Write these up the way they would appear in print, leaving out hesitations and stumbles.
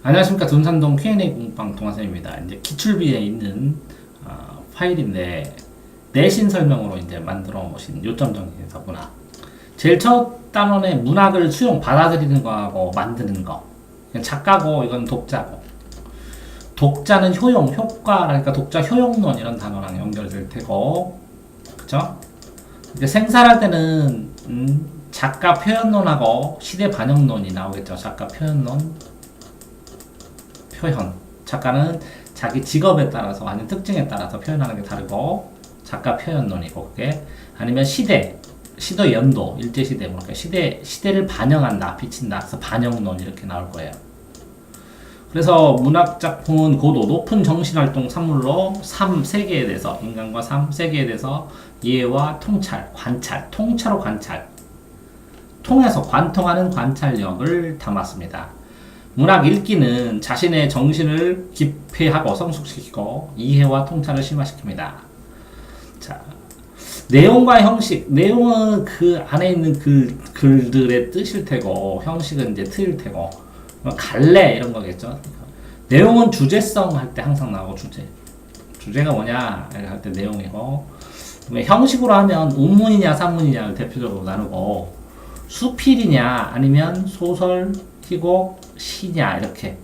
안녕하십니까. 돈산동 Q&A 공방 동화쌤입니다. 이제 기출비에 있는 파일인데 내신 설명으로 이제 만들어 오신 요점 정리에서 문학. 제일 첫 단원의 문학을 수용 받아들이는 거하고 만드는 거. 작가고 이건 독자고. 독자는 효용, 효과, 그러니까 독자 효용론 이런 단어랑 연결될 테고, 그쵸? 이제 생산할 때는 작가 표현론하고 시대 반영론이 나오겠죠. 작가 표현론. 표현. 작가는 자기 직업에 따라서 아니면 특징에 따라서 표현하는 게 다르고 작가 표현론이고 그게 아니면 시도 연도 일제시대 그러니까 시대를 반영한다 비친다 그래서 반영론 이렇게 나올 거예요. 그래서 문학작품은 고도 높은 정신활동 산물로 삶 세계에 대해서 인간과 삶 세계에 대해서 이해와 통찰 관찰 통찰로 관찰 통해서 관통하는 관찰력을 담았습니다. 문학 읽기는 자신의 정신을 기폐하고 성숙시키고 이해와 통찰을 심화시킵니다. 자, 내용과 형식, 내용은 그 안에 있는 글들의 뜻일 테고 형식은 이제 틀일 테고 갈래 이런 거겠죠. 내용은 주제성 할 때 항상 나오고 주제가 뭐냐 할 때 내용이고 형식으로 하면 운문이냐 산문이냐를 대표적으로 나누고 수필이냐 아니면 소설, 희곡, 시냐 이렇게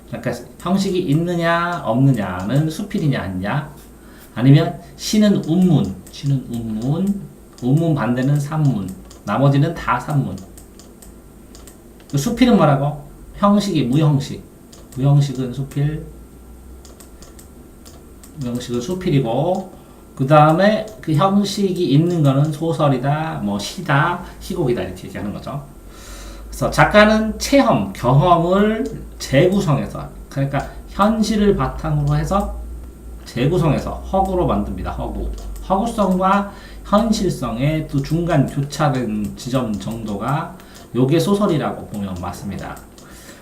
그러니까 형식이 있느냐 없느냐는 수필이냐 아니냐 아니면 시는 운문 반대는 산문 나머지는 다 산문. 수필은 뭐라고? 형식이 무형식은 수필이고 그 다음에 그 형식이 있는 거는 소설이다 뭐 시다 희곡이다 이렇게 얘기하는 거죠. 그래서 작가는 체험, 경험을 재구성해서 그러니까 현실을 바탕으로 해서 재구성해서 허구로 만듭니다. 허구성과 현실성의 또 중간 교차된 지점 정도가 요게 소설이라고 보면 맞습니다.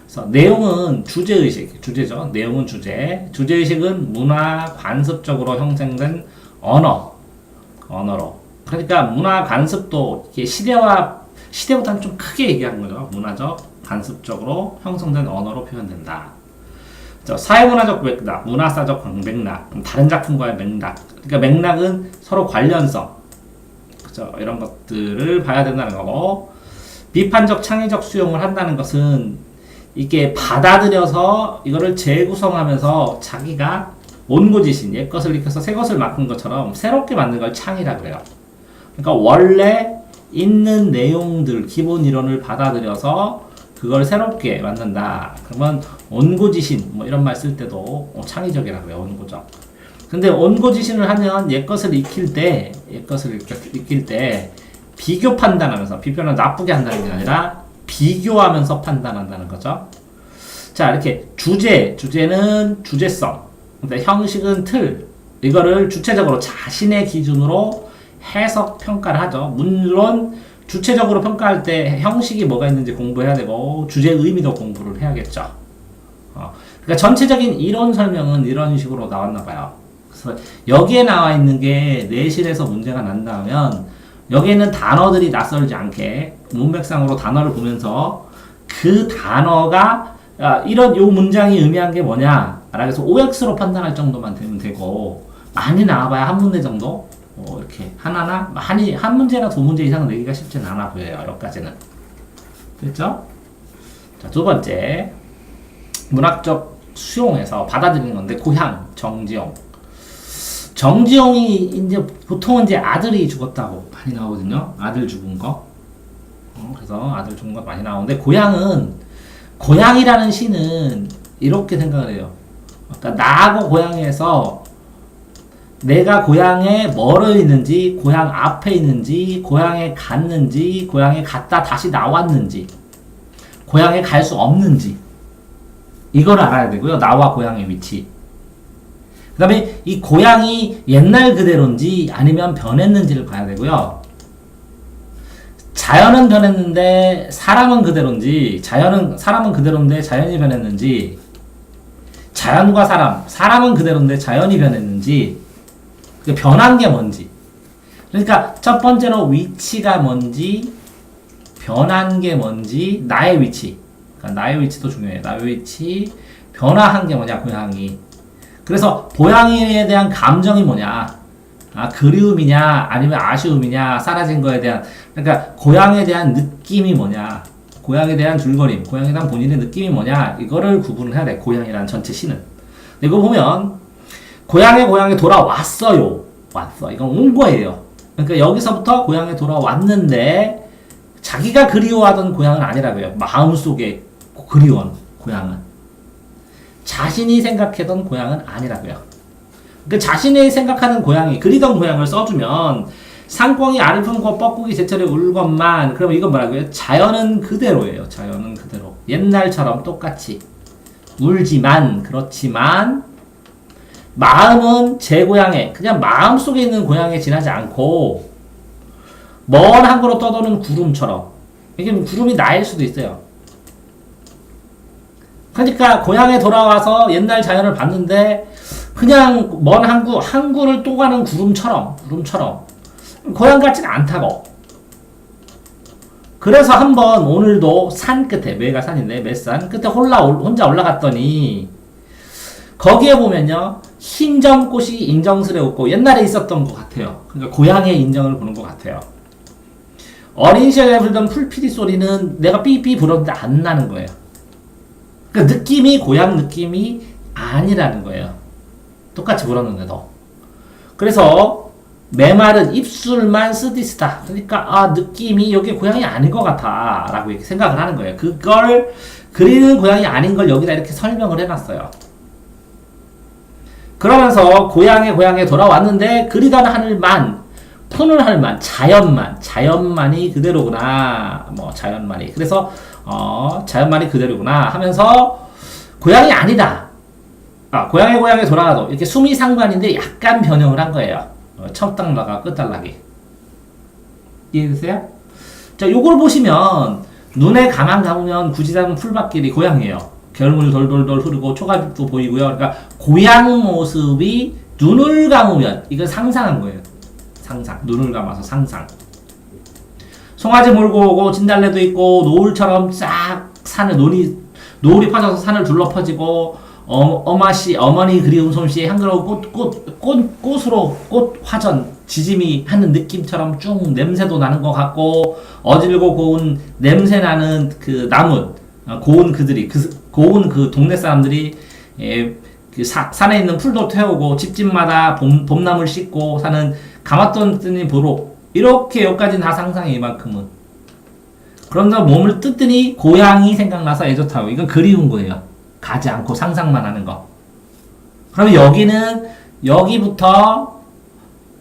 그래서 내용은 주제죠. 내용은 주제의식은 문화 관습적으로 형성된 언어로. 그러니까 문화 관습도 이게 시대보다는 좀 크게 얘기하는 거죠. 문화적, 관습적으로 형성된 언어로 표현된다. 사회문화적 맥락, 문화사적 맥락, 다른 작품과의 맥락. 그러니까 맥락은 서로 관련성, 그죠? 이런 것들을 봐야 된다는 거고, 비판적, 창의적 수용을 한다는 것은 이게 받아들여서 이거를 재구성하면서 자기가 온고지신, 옛것을 익혀서 새것을 맡은 것처럼 새롭게 만든 걸 창의라 그래요. 그러니까 원래 있는 내용들, 기본 이론을 받아들여서 그걸 새롭게 만든다. 그러면 온고지신, 뭐 이런 말 쓸 때도 창의적이라고 해요, 온고적. 근데 온고지신을 하면 옛것을 익힐 때, 비교 판단하면서, 비교는 나쁘게 한다는 게 아니라 비교하면서 판단한다는 거죠. 자, 이렇게 주제는 주제성, 근데 형식은 틀, 이거를 주체적으로 자신의 기준으로 해석 평가를 하죠. 물론 주체적으로 평가할 때 형식이 뭐가 있는지 공부해야 되고 주제 의미도 공부를 해야겠죠. 그러니까 전체적인 이론 설명은 이런 식으로 나왔나 봐요. 그래서 여기에 나와 있는 게 내실에서 문제가 난다면 여기에 있는 단어들이 낯설지 않게 문맥상으로 단어를 보면서 그 단어가 이런 요 문장이 의미한 게 뭐냐 라고 해서 OX로 판단할 정도만 되면 되고 많이 나와봐야 한 문제 정도 이렇게 하나나 한 문제나 두 문제 이상은 내기가 쉽진 않아 보여요. 여기까지는 됐죠? 자, 두 번째 문학적 수용에서 받아들이는 건데 고향 정지용이 이제 보통은 이제 아들이 죽었다고 많이 나오거든요. 아들 죽은 거 그래서 아들 죽은 거 많이 나오는데 고향이라는 시는 이렇게 생각을 해요. 그러니까 나하고 고향에서 내가 고향에 멀어 있는지, 고향 앞에 있는지, 고향에 갔는지, 고향에 갔다 다시 나왔는지, 고향에 갈 수 없는지, 이걸 알아야 되고요. 나와 고향의 위치. 그 다음에 이 고향이 옛날 그대로인지 아니면 변했는지를 봐야 되고요. 자연은 변했는데 사람은 그대로인지, 사람은 그대로인데 자연이 변했는지, 자연과 사람은 그대로인데 자연이 변했는지, 변한 게 뭔지. 그러니까 첫 번째로 위치가 뭔지, 변한 게 뭔지, 나의 위치. 그러니까 나의 위치도 중요해요. 나의 위치 변화한 게 뭐냐 고양이. 그래서 고양이에 대한 감정이 뭐냐? 그리움이냐 아니면 아쉬움이냐 사라진 거에 대한 그러니까 고양이에 대한 느낌이 뭐냐? 고양이에 대한 줄거림, 고양이에 대한 본인의 느낌이 뭐냐? 이거를 구분을 해야 돼. 고양이라는 전체 시는. 이거 보면 고향에 돌아왔어요. 왔어. 이건 온 거예요. 그러니까 여기서부터 고향에 돌아왔는데 자기가 그리워하던 고향은 아니라고요. 마음속에 그리워한 고향은. 자신이 생각하던 고향은 아니라고요. 그 자신이 생각하는 고향이 그리던 고향을 써주면 상꽁이 알을 품고 뻐꾸기 제철에 울건만 그러면 이건 뭐라고요? 자연은 그대로예요. 자연은 그대로. 옛날처럼 똑같이 울지만 그렇지만 마음은 제 고향에 그냥 마음속에 있는 고향에 지나지 않고 먼 항구로 떠도는 구름처럼 이게 구름이 나일 수도 있어요. 그러니까 고향에 돌아와서 옛날 자연을 봤는데 그냥 먼 항구를 또 가는 구름처럼 고향 같지는 않다고. 그래서 한번 오늘도 산 끝에 매가 산인데 매산 끝에 혼자 올라갔더니 거기에 보면요 흰점꽃이 인정스레 웃고 옛날에 있었던 것 같아요. 그러니까 고향의 인정을 보는 것 같아요. 어린 시절에 불던 풀피리 소리는 내가 삐삐 불었는데 안 나는 거예요. 그러니까 느낌이 고향 느낌이 아니라는 거예요. 똑같이 불었는데도. 그래서 메마른 입술만 쓰디쓰다. 그러니까 느낌이 여기 고향이 아닌 것 같아 라고 이렇게 생각을 하는 거예요. 그걸 그리는 고향이 아닌 걸 여기다 이렇게 설명을 해놨어요. 그러면서 고향에 돌아왔는데 그리던 하늘만 푸는 하늘만 자연만이 그대로구나. 뭐 자연만이 그래서 자연만이 그대로구나 하면서 고향이 아니다. 고향에 돌아가도 이렇게 숨이 상관인데 약간 변형을 한 거예요. 첫 단락과 끝 단락이 이해되세요? 자, 요걸 보시면 눈에 가만 감으면 굳이 잡은 풀밭길이 고향이에요. 겨울물이 돌돌돌 흐르고 초가집도 보이고요. 그러니까 고향 모습이 눈을 감으면 이건 상상한 거예요. 상상. 눈을 감아서 상상. 송아지 몰고 오고 진달래도 있고 노을처럼 쫙 산을 노을이 퍼져서 산을 둘러 퍼지고 어머니 그리운 솜씨에 향기로운 꽃으로 꽃 화전 지짐이 하는 느낌처럼 쭉 냄새도 나는 것 같고 어질고 고운 냄새 나는 그 나무 고운 그 동네 사람들이 산에 있는 풀도 태우고 집집마다 봄나물 씻고 사는 가마돈 뜨니 보로 이렇게 여기까지는 다 상상해 이만큼은. 그런다 몸을 뜯더니 고향이 생각나서 애젓하고 이건 그리운 거예요. 가지 않고 상상만 하는 거. 그럼 여기는 여기부터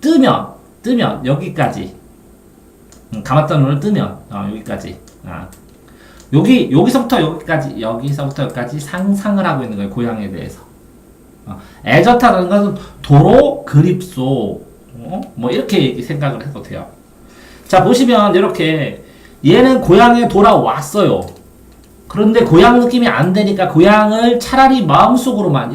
뜨면 여기까지 감았던 눈을 뜨면 여기까지 여기서부터 여기까지 상상을 하고 있는 거예요. 고향에 대해서. 애젓하다는 것은 도로 그립소 뭐 이렇게 생각을 해도 돼요. 자 보시면 이렇게 얘는 고향에 돌아왔어요. 그런데 고향 느낌이 안 되니까 고향을 차라리 마음속으로만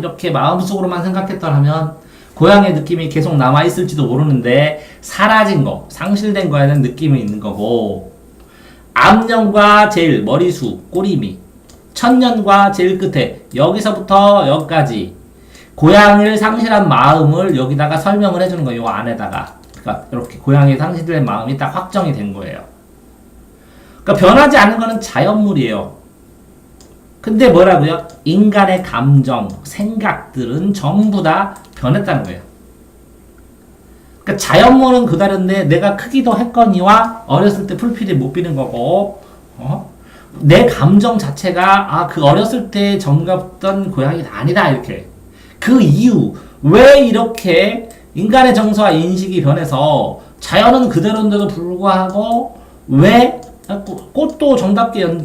생각했더라면 고향의 느낌이 계속 남아있을지도 모르는데 사라진 거, 상실된 거에 대한 느낌이 있는 거고 앞년과 제일 머리수, 꼬리미 천년과 제일 끝에 여기서부터 여기까지 고향을 상실한 마음을 여기다가 설명을 해주는 거예요. 요 안에다가. 그러니까 이렇게 고향이 상실된 마음이 딱 확정이 된 거예요. 그러니까 변하지 않는 거는 자연물이에요. 근데 뭐라고요? 인간의 감정, 생각들은 전부 다 변했다는 거예요. 그러니까 자연물은 그대로인데 내가 크기도 했거니와 어렸을 때 풀필이 못 비는 거고 내 감정 자체가 그 어렸을 때 정겹던 고향이 아니다 이렇게. 그 이유 왜 이렇게 인간의 정서와 인식이 변해서 자연은 그대로인데도 불구하고 왜 꽃도 정답게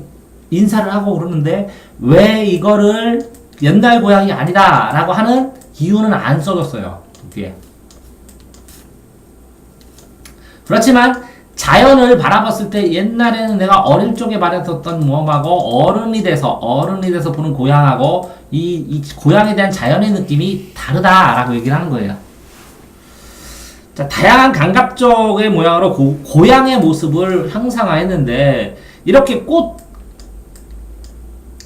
인사를 하고 그러는데 왜 이거를 옛날 고향이 아니다 라고 하는 이유는 안 써줬어요. 여기에. 그렇지만 자연을 바라봤을 때 옛날에는 내가 어릴 적에 바랬었던 모험하고 어른이 돼서 보는 고향하고 이 고향에 대한 자연의 느낌이 다르다라고 얘기를 하는 거예요. 자, 다양한 감각적의 모양으로 고향의 모습을 형상화했는데 이렇게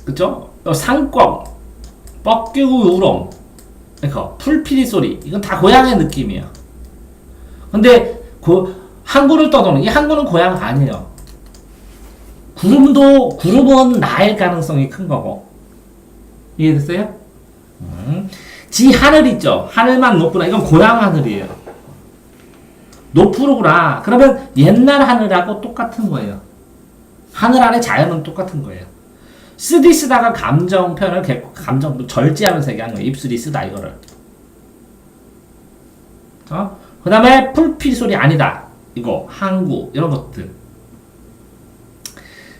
그쵸? 상권, 뻐끼고 우렁, 그러니까 풀피리 소리, 이건 다 고향의 느낌이에요. 근데 항구를 떠도는 이 항구는 고향 아니에요. 구름은 나일 가능성이 큰 거고. 이해됐어요? 지 하늘 있죠? 하늘만 높구나. 이건 고향 하늘이에요. 높으구나. 그러면 옛날 하늘하고 똑같은 거예요. 하늘 안에 자연은 똑같은 거예요. 쓰다가 감정 표현을 감정 절제하면서 얘기하는 거예요. 입술이 쓰다 이거를. 그 다음에 풀필 소리 아니다. 이거 항구 이런 것들.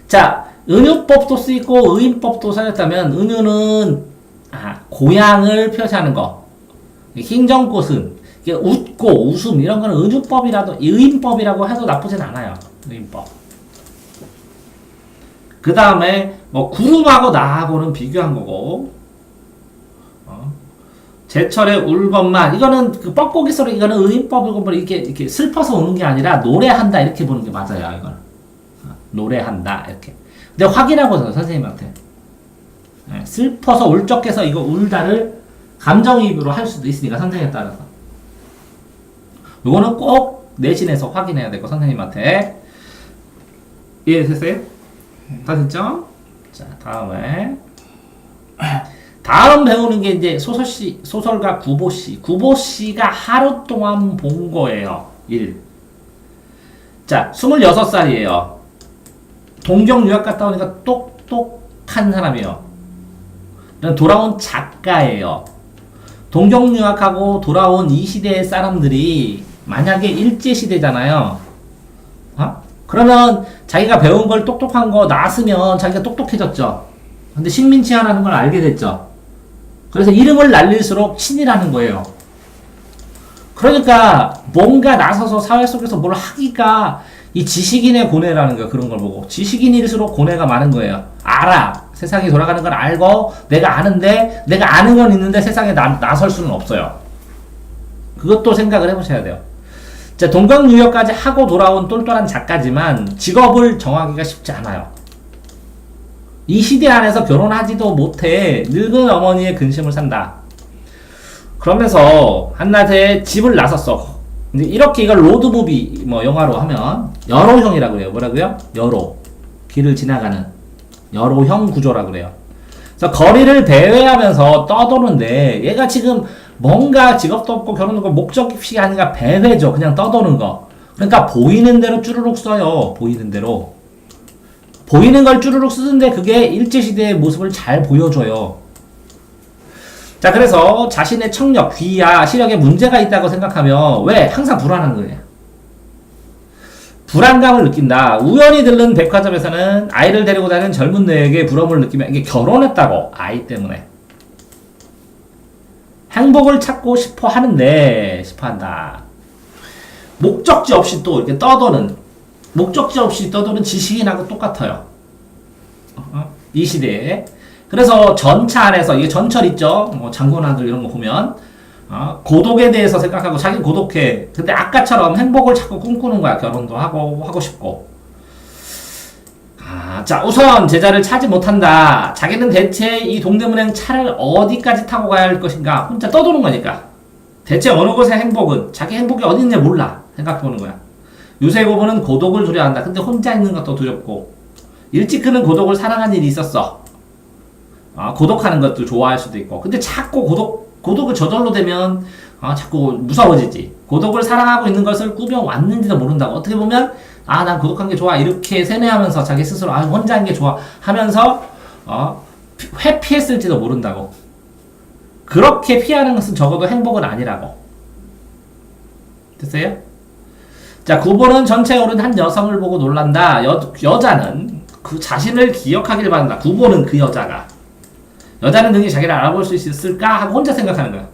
자, 은유법도 쓰이고 의인법도 쓰였다면 은유는 고향을 표시하는 거. 흰정꽃은 이게 웃고 웃음 이런 거는 은유법이라도 의인법이라고 해도 나쁘진 않아요. 의인법. 그 다음에 뭐 구름하고 나하고는 비교한 거고. 제철에 울것만 이거는 그 뻐꾸기 소리 이거는 의인법이고 이렇게 슬퍼서 우는 게 아니라 노래한다 이렇게 보는 게 맞아요. 이건 노래한다 이렇게. 근데 확인하거든요 선생님한테. 슬퍼서 울적해서 이거 울다를 감정이입으로 할 수도 있으니까 선생님에 따라서. 이거는 꼭 내신에서 확인해야 되고 선생님한테. 이해됐어요? 다 됐죠? 자 다음에. 다음 배우는 게 이제 소설가 구보씨. 구보씨가 하루 동안 본 거예요. 1. 자, 26살이에요. 동경 유학 갔다 오니까 똑똑한 사람이에요. 돌아온 작가예요. 동경 유학하고 돌아온 이 시대의 사람들이 만약에 일제시대잖아요. 그러면 자기가 배운 걸 똑똑한 거 나왔으면 자기가 똑똑해졌죠. 근데 식민지화라는 걸 알게 됐죠. 그래서 이름을 날릴수록 신이라는 거예요. 그러니까 뭔가 나서서 사회 속에서 뭘 하기가 이 지식인의 고뇌라는 거예요. 그런 걸 보고. 지식인일수록 고뇌가 많은 거예요. 알아. 세상이 돌아가는 걸 알고 내가 아는데 내가 아는 건 있는데 세상에 나설 수는 없어요. 그것도 생각을 해보셔야 돼요. 자, 동경유역까지 하고 돌아온 똘똘한 작가지만 직업을 정하기가 쉽지 않아요. 이 시대 안에서 결혼하지도 못해 늙은 어머니의 근심을 산다. 그러면서 한낮에 집을 나섰어. 근데 이렇게 이걸 로드무비 뭐 영화로 하면 여로형이라고 그래요. 뭐라고요? 여로. 길을 지나가는 여로형 구조라고 그래요. 그래서 거리를 배회하면서 떠도는데 얘가 지금 뭔가 직업도 없고 결혼도 없고 목적이 아니라 배회죠. 그냥 떠도는 거. 그러니까 보이는 대로 쭈루룩 써요. 보이는 대로. 보이는 걸 쭈루룩 쓰는데 그게 일제시대의 모습을 잘 보여줘요. 자, 그래서 자신의 청력, 귀야, 시력에 문제가 있다고 생각하면 왜? 항상 불안한 거예요. 불안감을 느낀다. 우연히 들른 백화점에서는 아이를 데리고 다니는 젊은 녀에게 부러움을 느끼며 이게 결혼했다고. 아이 때문에. 행복을 찾고 싶어 하는데 싶어 한다. 목적지 없이 또 이렇게 떠도는 목적지 없이 떠도는 지식인하고 똑같아요. 이 시대에. 그래서 전차 안에서 이게 전철 있죠. 뭐 장군아들 이런 거 보면 고독에 대해서 생각하고 자기 고독해. 근데 아까처럼 행복을 자꾸 꿈꾸는 거야. 결혼도 하고 싶고. 자, 우선 제자를 찾지 못한다. 자기는 대체 이 동대문행 차를 어디까지 타고 가야 할 것인가. 혼자 떠도는 거니까. 대체 어느 곳의 행복은 자기 행복이 어디 있는지 몰라. 생각해보는 거야. 요새 고보는 고독을 두려워한다. 근데 혼자 있는 것도 두렵고. 일찍 그는 고독을 사랑한 일이 있었어. 고독하는 것도 좋아할 수도 있고. 근데 자꾸 고독을 저절로 되면 자꾸 무서워지지. 고독을 사랑하고 있는 것을 꾸며왔는지도 모른다고. 어떻게 보면 난 고독한 게 좋아 이렇게 세뇌하면서 자기 스스로 혼자 하는 게 좋아 하면서 회피했을지도 모른다고. 그렇게 피하는 것은 적어도 행복은 아니라고. 됐어요? 자, 구보는 전체에 오른 한 여성을 보고 놀란다. 여자는 그 자신을 기억하길 바란다. 구보는 그 여자는 능히 자기를 알아볼 수 있을까 하고 혼자 생각하는 거야.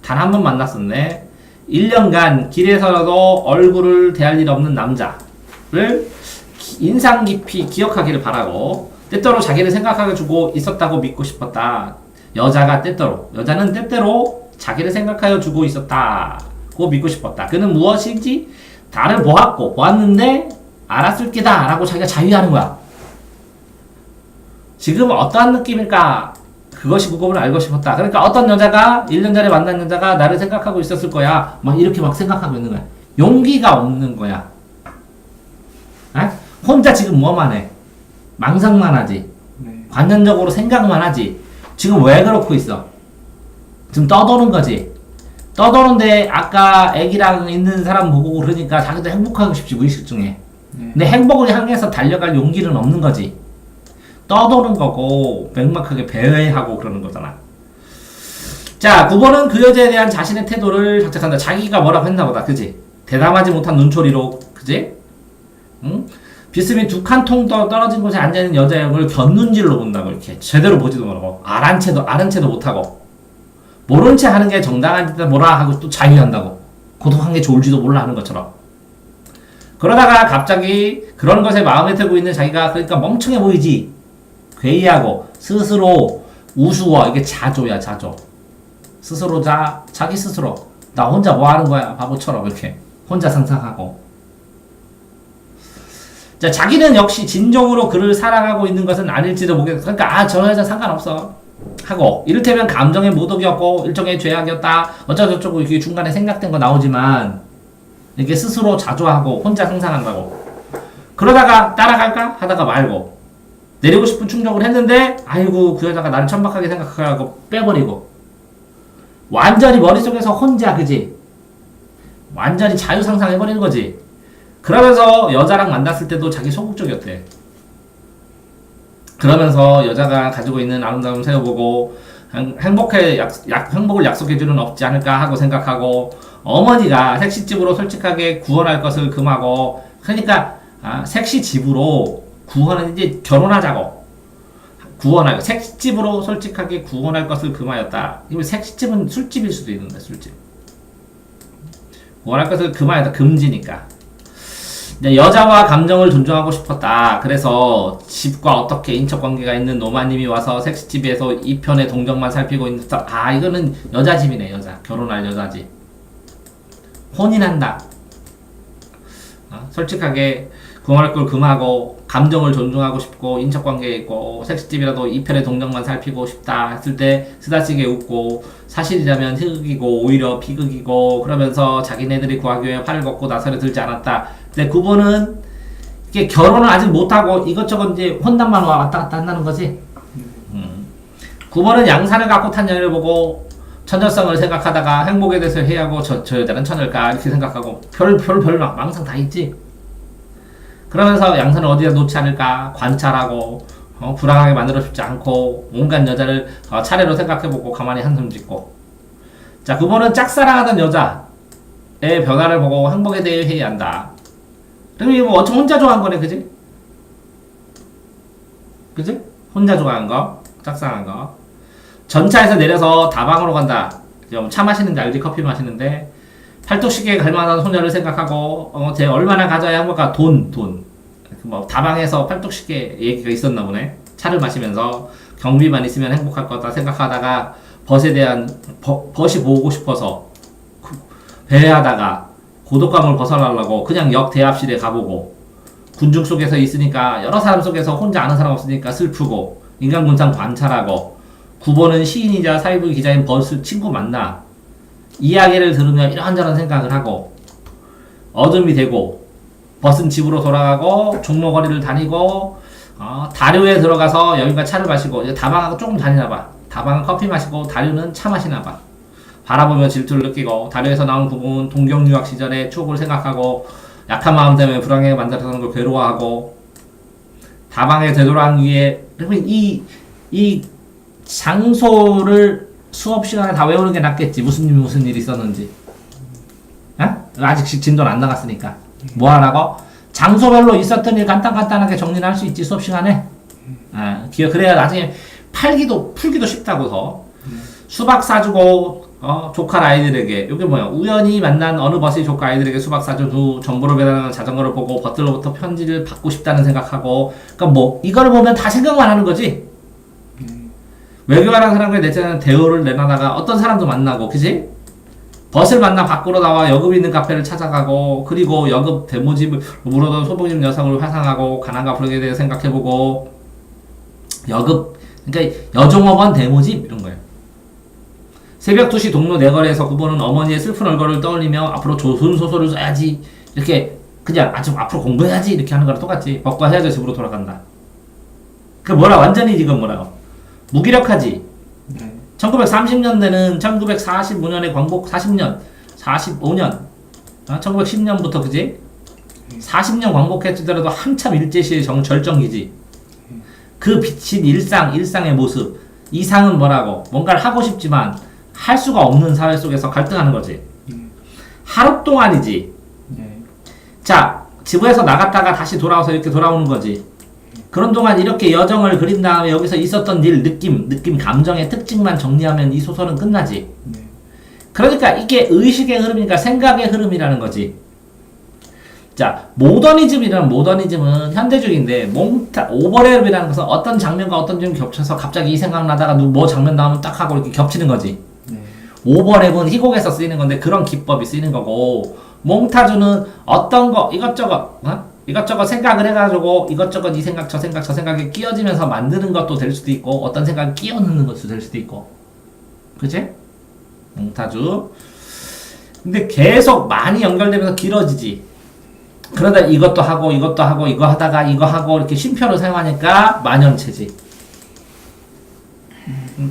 단 한 번 만났었네. 1년간 길에서라도 얼굴을 대할 일 없는 남자를 인상 깊이 기억하기를 바라고 때때로 자기를 생각하게 주고 있었다고 믿고 싶었다. 여자는 때때로 자기를 생각하여 주고 있었다고 믿고 싶었다. 그는 무엇인지 다를 보았는데 알았을 게다 라고 자기가 자위하는 거야. 지금 어떠한 느낌일까? 그것이 무겁을 알고 싶었다. 그러니까 어떤 여자가 1년 전에 만난 여자가 나를 생각하고 있었을 거야. 막 이렇게 막 생각하고 있는 거야. 용기가 없는 거야. 에? 혼자 지금 뭐만 해? 망상만 하지. 네. 관념적으로 생각만 하지. 지금 왜 그렇고 있어? 지금 떠도는 거지. 떠도는데 아까 애기랑 있는 사람 보고 그러니까 자기도 행복하고 싶지 무의식 중에. 네. 근데 행복을 향해서 달려갈 용기는 없는 거지. 떠도는 거고 맥막하게 배회하고 그러는 거잖아. 자, 9번은 그 여자에 대한 자신의 태도를 작작한다. 자기가 뭐라고 했나 보다. 그지? 대담하지 못한 눈초리로. 그지? 응? 비스듬히 두 칸통 떨어진 곳에 앉아있는 여자형을 곁눈질로 본다고. 이렇게 제대로 보지도 못하고 아는 채도 못하고 모른 채 하는 게 정당한 짓 뭐라 하고 또 자유한다고. 고독한 게 좋을지도 몰라 하는 것처럼. 그러다가 갑자기 그런 것에 마음에 들고 있는 자기가 그러니까 멍청해 보이지. 괴이하고 스스로 우스워. 이게 자조야, 자조. 스스로 자기 스스로 나 혼자 뭐 하는 거야 바보처럼 이렇게 혼자 상상하고. 자, 자기는 역시 진정으로 그를 사랑하고 있는 것은 아닐지도 모르겠어. 그러니까 저 여자 상관없어 하고, 이를테면 감정의 모독이었고 일종의 죄악이었다 어쩌고저쩌고 이게 중간에 생각된 거 나오지만 이렇게 스스로 자조하고 혼자 상상한다고. 그러다가 따라갈까 하다가 말고 내리고 싶은 충족을 했는데 아이고 그 여자가 나를 천박하게 생각하고 빼버리고 완전히 머릿속에서 혼자. 그지? 완전히 자유상상해버리는 거지. 그러면서 여자랑 만났을 때도 자기 소극적이었대. 그러면서 여자가 가지고 있는 아름다움을 세워보고 행복을 약속해주는 없지 않을까 하고 생각하고, 어머니가 색시집으로 솔직하게 구원할 것을 금하고, 그러니까 색시집으로 구원은 이제 결혼하자고 구원할, 색집으로 솔직하게 구원할 것을 금하였다. 이거 색집은 술집일 수도 있는데, 술집. 구원할 것을 금하였다. 금지니까. 여자와 감정을 존중하고 싶었다. 그래서 집과 어떻게 인척관계가 있는 노마님이 와서 섹스집에서 이 편의 동정만 살피고 있는 스타. 이거는 여자 집이네. 여자. 결혼할 여자 집. 혼인한다. 솔직하게 구원할 걸 금하고 감정을 존중하고 싶고 인척관계에 있고 섹스집이라도 이 편의 동정만 살피고 싶다 했을 때 쓰다시게 웃고, 사실이라면 희극이고 오히려 비극이고, 그러면서 자기네들이 구하기 위해 팔을 걷고 나서려 들지 않았다. 근데 9번은 이게 결혼을 아직 못하고 이것저것 이제 혼담만 왔다 갔다 한다는 거지. 9번은 양산을 갖고 탄 여인을 보고 천절성을 생각하다가 행복에 대해서 회의하고 저 여자는 천일까 이렇게 생각하고 별 망상 다 있지. 그러면서 양산을 어디다 놓지 않을까 관찰하고 불안하게 만들어 싶지 않고 온갖 여자를 차례로 생각해보고 가만히 한숨 짓고. 자, 9번은 짝사랑하던 여자의 변화를 보고 행복에 대해 회의한다. 그럼 이거 뭐 어차피 혼자 좋아한 거네. 그지? 그지? 혼자 좋아한 거, 짝사랑한 거. 전차에서 내려서 다방으로 간다. 차 마시는데 알지? 커피 마시는데 팔뚝시계에 갈만한 소녀를 생각하고 쟤 얼마나 가져야 한걸까? 돈. 뭐 다방에서 팔뚝시계 얘기가 있었나 보네. 차를 마시면서 경비만 있으면 행복할 거다 생각하다가 벗이 보고 싶어서 배회하다가 고독감을 벗어나려고 그냥 역 대합실에 가보고, 군중 속에서 있으니까 여러 사람 속에서 혼자 아는 사람 없으니까 슬프고 인간군상 관찰하고. 9번은 시인이자 사회부 기자인 버스 친구 만나 이야기를 들으며 이런저런 생각을 하고, 어둠이 되고 버스는 집으로 돌아가고 종로거리를 다니고 다류에 들어가서 여기가 차를 마시고, 이제 다방하고 조금 다니나봐. 다방은 커피 마시고 다류는 차 마시나봐. 바라보며 질투를 느끼고, 다류에서 나온 9번은 동경 유학 시절의 추억을 생각하고 약한 마음 때문에 불안하게 만들었다는 걸 괴로워하고, 다방에 되돌아가기 위해 이 장소를 수업 시간에 다 외우는 게 낫겠지. 무슨 일이 있었는지. 아직 진도는 안 나갔으니까. 뭐 하라고? 장소별로 있었던 일 간단하게 정리를 할 수 있지, 수업 시간에. 그래야 나중에 풀기도 쉽다고. 더 수박 사주고 조카 아이들에게, 이게 뭐야, 우연히 만난 어느 버스의 조카 아이들에게 수박 사준 후 정보를 배달하는 자전거를 보고 버틀로부터 편지를 받고 싶다는 생각하고. 그러니까 뭐 이걸 보면 다 생각만 하는 거지. 외교하는 사람과 내지는 대우를 내놔다가 어떤 사람도 만나고, 그지? 버스를 만나 밖으로 나와 여급 있는 카페를 찾아가고, 그리고 여급 대모집을 물어던 소복집 여성을 화상하고 가난과 불행에 대해 생각해보고, 여급, 그러니까 여종업원 대모집 이런 거예요. 새벽 2시 동로 내거리에서 구보는 어머니의 슬픈 얼굴을 떠올리며 앞으로 좋은 소설을 써야지 이렇게 그냥 아주 앞으로 공부해야지 이렇게 하는 거랑 똑같지. 법과 헤어져 집으로 돌아간다. 그 뭐라 완전히 지금 뭐라고 무기력하지. 1930년대는 1945년에 광복 40년 45년 1910년부터 그지 40년 광복했더라도 한참 일제시의 절정기지. 그 비친 일상의 모습 이상은 뭐라고 뭔가를 하고 싶지만 할 수가 없는 사회 속에서 갈등하는 거지. 하루 동안이지. 자, 지구에서 나갔다가 다시 돌아와서 이렇게 돌아오는 거지. 그런 동안 이렇게 여정을 그린 다음에 여기서 있었던 일, 느낌, 감정의 특징만 정리하면 이 소설은 끝나지. 그러니까 이게 의식의 흐름이니까 생각의 흐름이라는 거지. 자, 모더니즘은 현대주의인데 오버랩이라는 것은 어떤 장면과 어떤 장면이 겹쳐서 갑자기 이 생각나다가 뭐 장면 나오면 딱 하고 이렇게 겹치는 거지. 오버랩은 희곡에서 쓰이는 건데 그런 기법이 쓰이는 거고, 몽타주는 어떤 거 이것저것 생각을 해가지고 이것저것 이 생각 저 생각에 끼어지면서 만드는 것도 될 수도 있고 어떤 생각을 끼워 넣는 것도 될 수도 있고. 그치? 몽타주. 근데 계속 많이 연결되면서 길어지지. 그러다 이것도 하고 이거 하다가 이거 하고 이렇게 쉼표를 사용하니까 만연체지.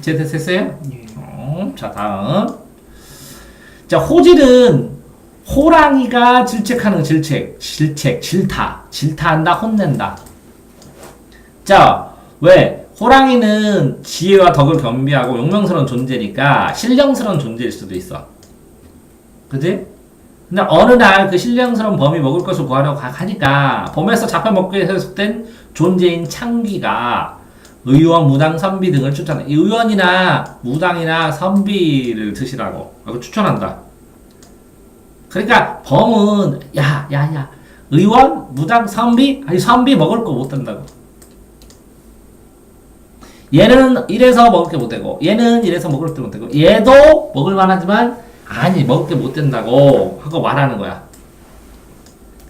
됐어요? 자, 다음. 자, 호질은 호랑이가 질책하는 질타한다, 혼낸다. 자, 왜? 호랑이는 지혜와 덕을 겸비하고 용맹스러운 존재니까 신령스러운 존재일 수도 있어. 그지? 근데 어느 날 그 신령스러운 범이 먹을 것을 구하려고 하니까 범에서 잡혀먹기 위해서 해석된 존재인 창귀가 의원, 무당, 선비 등을 추천해. 의원이나 무당이나 선비를 드시라고 추천한다. 그러니까 범은 야 의원, 무당, 선비? 아니 선비 먹을 거 못 된다고. 얘는 이래서 먹을 게 못 되고 얘는 이래서 먹을 게 못 되고 얘도 먹을 만하지만 아니 먹을 게 못 된다고 하고 말하는 거야.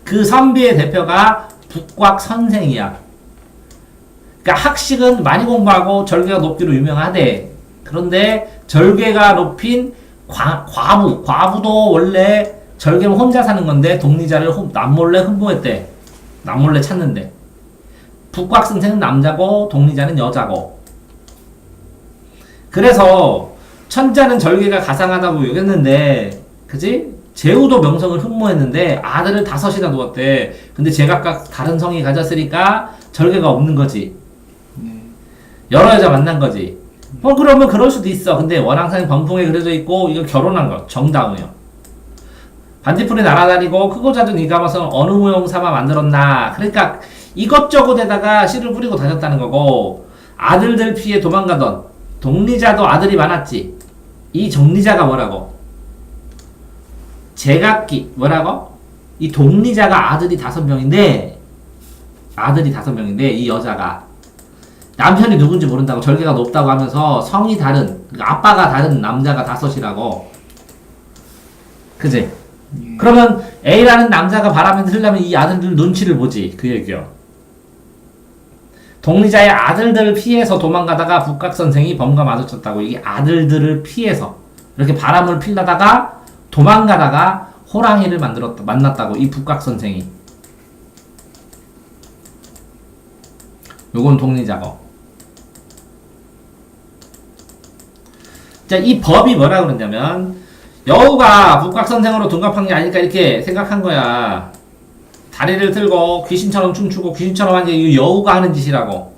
그 선비의 대표가 북곽 선생이야. 그러니까 학식은 많이 공부하고 절개가 높기로 유명하대. 그런데 절개가 높인 과부도 원래 절개는 혼자 사는 건데 동리자를 남몰래 흠모했대. 남몰래 찾는데. 북곽 선생은 남자고 동리자는 여자고. 그래서 천자는 절개가 가상하다고 여겼는데, 그지? 제후도 명성을 흠모했는데 아들을 5이나 두었대. 근데 제각각 다른 성이 가졌으니까 절개가 없는 거지. 여러 여자 만난 거지. 그러면 그럴 수도 있어. 근데 원앙상이 병풍에 그려져 있고 이거 결혼한 거 정다운이요. 반딧불이 날아다니고 크고 작은 이가마선 어느 모형 삼아 만들었나. 그러니까 이것저것에다가 씨를 뿌리고 다녔다는 거고, 아들들 피해 도망가던 동리자도 아들이 많았지. 이 정리자가 뭐라고? 제각기 뭐라고? 이 동리자가 아들이 5명인데 이 여자가 남편이 누군지 모른다고 절개가 높다고 하면서 성이 다른, 그러니까 아빠가 다른 남자가 5이라고. 그지? 그러면 A라는 남자가 바람에 들려면 이 아들들 눈치를 보지. 그 얘기요. 동리자의 아들들을 피해서 도망가다가 북각선생이 범과 마주쳤다고. 이게 아들들을 피해서 이렇게 바람을 피려다가 도망가다가 호랑이를 만났다고. 이 북각선생이. 요건 동리자고. 자, 이 법이 뭐라 그러냐면, 여우가 북각선생으로 둔갑한 게 아닐까 이렇게 생각한 거야. 다리를 들고 귀신처럼 춤추고 귀신처럼 하는 게 여우가 하는 짓이라고.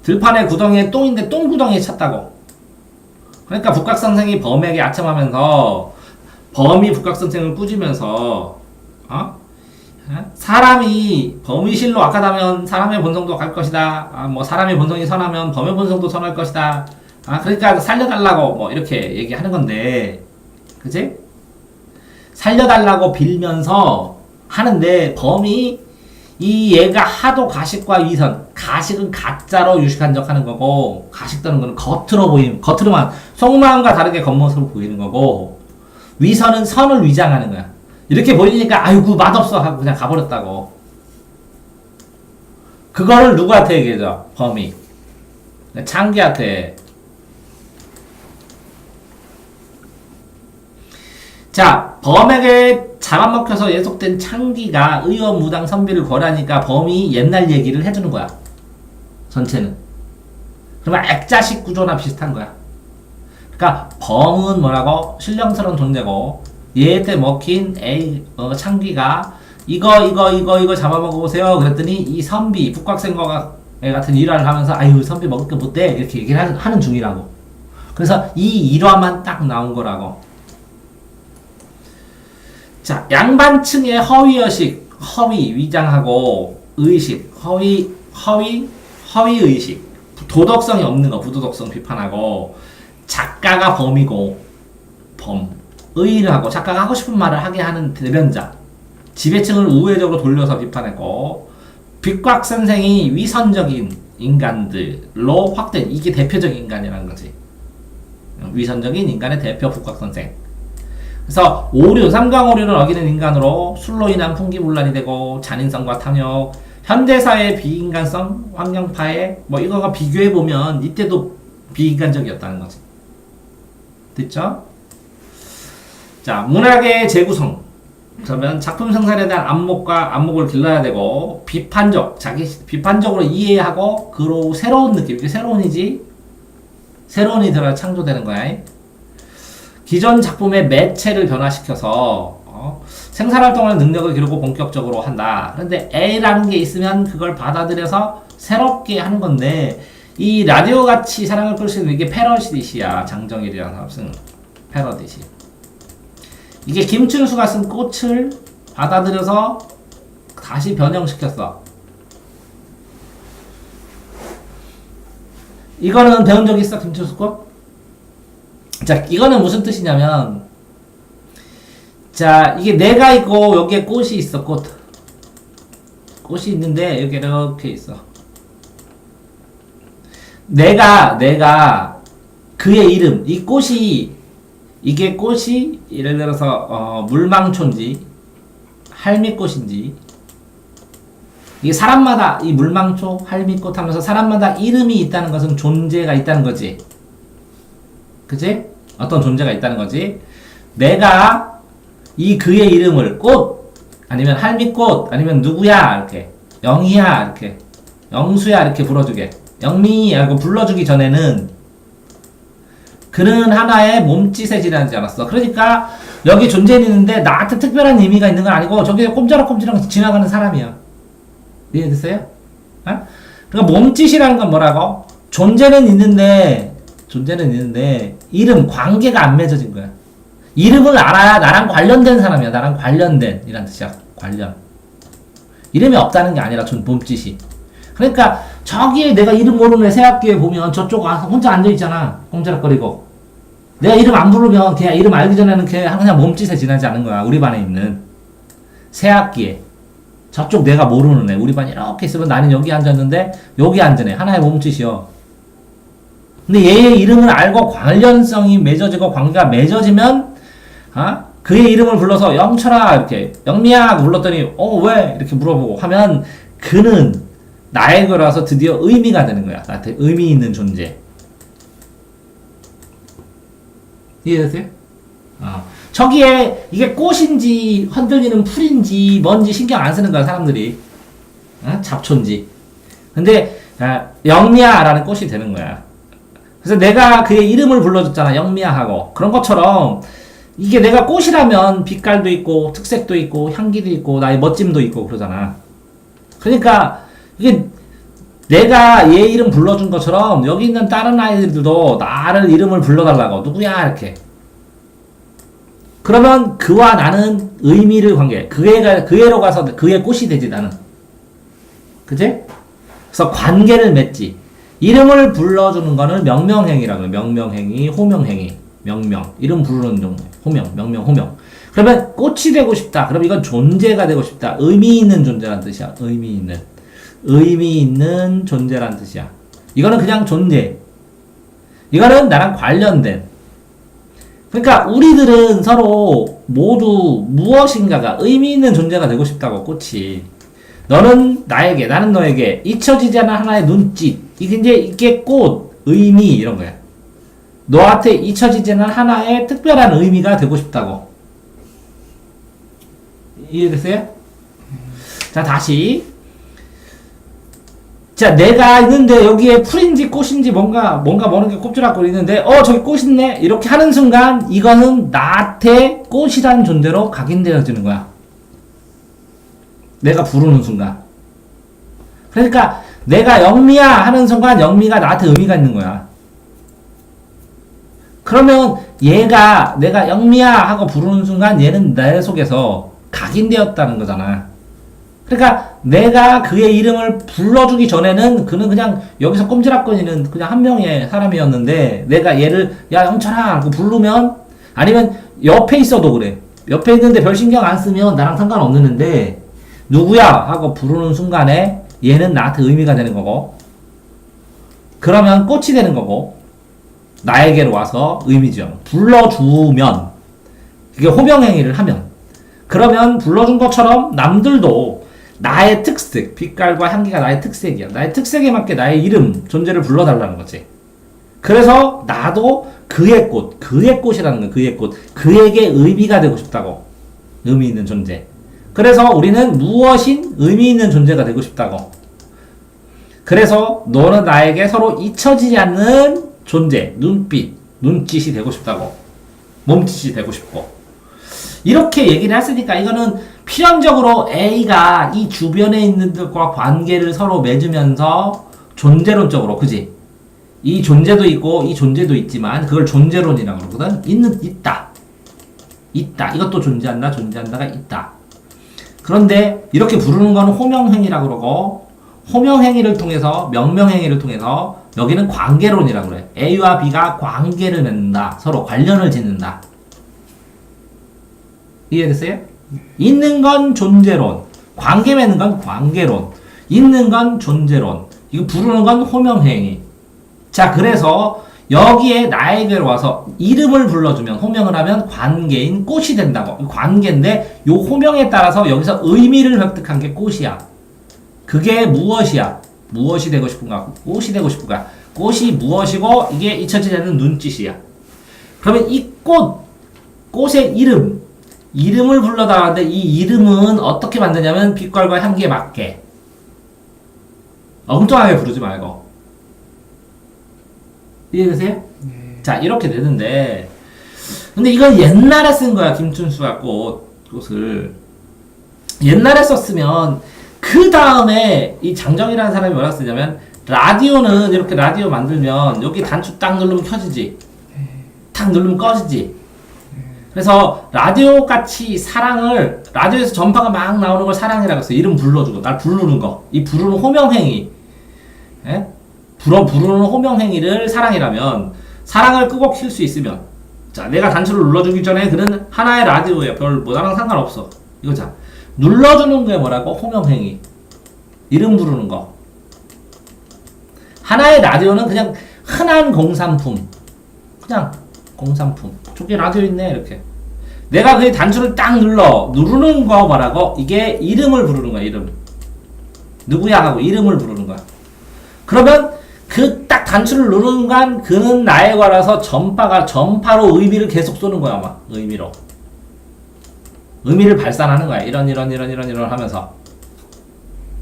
들판에 구덩이에 똥인데 똥구덩이에 찼다고. 그러니까 북각선생이 범에게 아첨하면서 범이 북각선생을 꾸짖으면서 사람이 범이 실로 악하다면 사람의 본성도 갈 것이다. 뭐 사람의 본성이 선하면 범의 본성도 선할 것이다. 그러니까 살려달라고 뭐 이렇게 얘기하는 건데, 그치? 살려달라고 빌면서 하는데 범이 이 얘가 하도 가식과 위선, 가식은 가짜로 유식한척하는 거고, 가식다는 거는 겉으로만 속마음과 다르게 겉모습을 보이는 거고, 위선은 선을 위장하는 거야. 이렇게 보이니까 아이고 맛없어 하고 그냥 가버렸다고. 그거를 누구한테 얘기해줘? 범이. 창기한테. 자, 범에게 잡아먹혀서 예속된 창기가 의원무당 선비를 거래하니까 범이 옛날 얘기를 해주는 거야. 전체는. 그러면 액자식 구조나 비슷한 거야. 그러니까 범은 뭐라고? 신령스러운 존재고 얘한테 먹힌 창기가 이거 잡아먹어보세요. 그랬더니 이 선비, 북곽생과 같은 일화를 하면서 아유 선비 먹을 게 못돼 이렇게 얘기를 하는 중이라고. 그래서 이 일화만 딱 나온 거라고. 자, 양반층의 허위의식, 허위, 위장하고 의식, 허위의식, 도덕성이 없는 거, 부도덕성 비판하고, 작가가 범이고, 의의를 하고, 작가가 하고 싶은 말을 하게 하는 대변자, 지배층을 우회적으로 돌려서 비판했고, 빛곽 선생이 위선적인 인간들로 확대, 이게 대표적인 인간이라는 거지. 위선적인 인간의 대표 빛곽 선생. 그래서 오류, 삼강오류를 어기는 인간으로 술로 인한 풍기문란이 되고 잔인성과 탐욕, 현대사회의 비인간성, 환경파해 뭐 이거가 비교해보면 이때도 비인간적이었다는 거지. 됐죠? 자, 문학의 재구성. 그러면 작품 생산에 대한 안목을 길러야 되고 비판적으로 이해하고 그로 새로운 느낌, 이게 새로운이지? 새로운이 들어야 창조되는 거야. 기존 작품의 매체를 변화시켜서 생산활동하는 능력을 기르고 본격적으로 한다. 그런데 A라는 게 있으면 그걸 받아들여서 새롭게 하는 건데 이 라디오 같이 사랑을 끌 수 있는 이게 패러디시야. 장정일이라는 사람 쓴 패러디시. 이게 김춘수가 쓴 꽃을 받아들여서 다시 변형시켰어. 이거는 배운 적 있어? 김춘수 꽃? 자, 이거는 무슨 뜻이냐면, 자, 이게 내가 있고, 여기에 꽃이 있어, 꽃이 있는데, 여기 이렇게 있어. 내가, 그의 이름, 이게 꽃이, 예를 들어서, 물망초인지, 할미꽃인지, 이게 사람마다, 이 물망초, 할미꽃 하면서 사람마다 이름이 있다는 것은 존재가 있다는 거지. 그치? 어떤 존재가 있다는 거지. 내가 이 그의 이름을 꽃 아니면 할미꽃 아니면 누구야 이렇게 영희야 이렇게 영수야 이렇게 불러주게 영미 하고 불러주기 전에는 그는 하나의 몸짓에 지나지 않았어. 그러니까 여기 존재는 있는데 나한테 특별한 의미가 있는 건 아니고 저기 꼼지락꼼지락 지나가는 사람이야. 이해됐어요? 어? 그러니까 몸짓이라는 건 뭐라고? 존재는 있는데 이름, 관계가 안 맺어진 거야. 이름을 알아야 나랑 관련된 사람이야. 나랑 관련된 이란 뜻이야. 관련. 이름이 없다는 게 아니라 몸짓이. 그러니까 저기에 내가 이름 모르는 새학기에 보면 저쪽 와서 혼자 앉아있잖아. 꼼지락거리고. 내가 이름 안 부르면 걔 이름 알기 전에는 걔 그냥 몸짓에 지나지 않는 거야. 우리 반에 있는 새학기에. 저쪽 내가 모르는 애. 우리 반 이렇게 있으면 나는 여기 앉았는데 여기 앉은 애. 하나의 몸짓이요. 근데 얘의 이름을 알고 관련성이 맺어지고 관계가 맺어지면 그의 이름을 불러서 영철아 이렇게 영미야 불렀더니 왜 이렇게 물어보고 하면 그는 나에게라서 드디어 의미가 되는 거야. 나한테 의미 있는 존재. 이해되세요? 저기에 이게 꽃인지 흔들리는 풀인지 뭔지 신경 안 쓰는 거야 사람들이. 잡초인지. 근데 영미야라는 꽃이 되는 거야. 그래서 내가 그의 이름을 불러줬잖아. 영미야 하고. 그런 것처럼 이게 내가 꽃이라면 빛깔도 있고 특색도 있고 향기도 있고 나의 멋짐도 있고 그러잖아. 그러니까 이게 내가 얘 이름 불러준 것처럼 여기 있는 다른 아이들도 나를 이름을 불러달라고. 누구야 이렇게. 그러면 그와 나는 의미를 관계. 그애로 가서 그의 꽃이 되지 나는. 그치? 그래서 관계를 맺지. 이름을 불러주는 거는 명명행위라고 해요. 명명행위, 호명행위, 명명. 이름 부르는 종류. 호명, 명명, 호명. 그러면 꽃이 되고 싶다. 그럼 이건 존재가 되고 싶다. 의미 있는 존재란 뜻이야. 의미 있는 존재란 뜻이야. 이거는 그냥 존재. 이거는 나랑 관련된. 그러니까 우리들은 서로 모두 무엇인가가 의미 있는 존재가 되고 싶다고 꽃이. 너는 나에게, 나는 너에게 잊혀지지 않은 하나의 눈짓. 이게 꽃, 의미 이런 거야. 너한테 잊혀지지는 하나의 특별한 의미가 되고 싶다고. 이해됐어요? 자, 다시. 자, 내가 있는데 여기에 풀인지 꽃인지 뭔가 모르는 게 꼽지락거리는데 저기 꽃 있네 이렇게 하는 순간 이거는 나한테 꽃이라는 존재로 각인되어지는 거야. 내가 부르는 순간. 그러니까 내가 영미야 하는 순간 영미가 나한테 의미가 있는 거야. 그러면 얘가 내가 영미야 하고 부르는 순간 얘는 내 속에서 각인되었다는 거잖아. 그러니까 내가 그의 이름을 불러주기 전에는 그는 그냥 여기서 꼼지락거리는 그냥 한 명의 사람이었는데 내가 얘를 야 영철아 하고 부르면 아니면 옆에 있어도 그래. 옆에 있는데 별 신경 안 쓰면 나랑 상관없는데 누구야 하고 부르는 순간에 얘는 나한테 의미가 되는 거고 그러면 꽃이 되는 거고 나에게로 와서 의미죠. 불러주면 이게 호명행위를 하면 그러면 불러준 것처럼 남들도 나의 특색, 빛깔과 향기가 나의 특색이야. 나의 특색에 맞게 나의 이름, 존재를 불러달라는 거지. 그래서 나도 그의 꽃이라는 거야. 그의 꽃. 그에게 의미가 되고 싶다고. 의미 있는 존재. 그래서 우리는 무엇인 의미 있는 존재가 되고 싶다고. 그래서 너는 나에게 서로 잊혀지지 않는 존재, 눈짓이 되고 싶다고. 몸짓이 되고 싶고. 이렇게 얘기를 했으니까 이거는 필연적으로 A가 이 주변에 있는 것과 관계를 서로 맺으면서 존재론적으로, 그지? 이 존재도 있고 이 존재도 있지만 그걸 존재론이라고 그러거든. 있다. 이것도 존재한다가 있다. 그런데 이렇게 부르는 건 호명행위라고 그러고 호명행위를 통해서 명명행위를 통해서 여기는 관계론이라고 그래. A와 B가 관계를 맺는다. 서로 관련을 짓는다. 이해됐어요? 있는 건 존재론, 관계 맺는 건 관계론, 있는 건 존재론, 이거 부르는 건 호명행위. 자, 그래서 여기에 나에게로 와서 이름을 불러주면 호명을 하면 관계인 꽃이 된다고. 관계인데 요 호명에 따라서 여기서 의미를 획득한 게 꽃이야. 그게 무엇이야? 무엇이 되고 싶은가? 꽃이 되고 싶은가? 꽃이 무엇이고 이게 잊혀지지 않는 눈짓이야. 그러면 이 꽃의 이름을 불러달라는데 이 이름은 어떻게 만드냐면 빛깔과 향기에 맞게 엉뚱하게 부르지 말고. 이해되세요? 네. 자, 이렇게 되는데 근데 이건 옛날에 쓴 거야. 김춘수가 꽃을 옛날에 썼으면 그 다음에 이 장정이라는 사람이 뭐라 쓰냐면 라디오는 이렇게 라디오 만들면 여기 단추 딱 누르면 켜지지, 딱 누르면 꺼지지. 그래서 라디오 같이 사랑을 라디오에서 전파가 막 나오는 걸 사랑이라고 했어. 이름 불러주고 날 부르는 거, 이 부르는 호명행위, 부르는 호명행위를 사랑이라면 사랑을 끄고 킬 수 있으면 자 내가 단추를 눌러주기 전에 그는 하나의 라디오야. 별 뭐랑 상관없어. 이거자 눌러주는 게 뭐라고? 호명행위. 이름 부르는 거. 하나의 라디오는 그냥 흔한 공산품. 그냥 공산품. 저기 라디오 있네 이렇게. 내가 그 단추를 딱 누르는 거 뭐라고? 이게 이름을 부르는 거야. 이름. 누구야 하고 이름을 부르는 거야. 그러면 그 딱 단추를 누르는 순간 그는 나에 관해서 전파로 의미를 계속 쏘는 거야. 아마 의미로. 의미를 발산하는 거야. 이런 하면서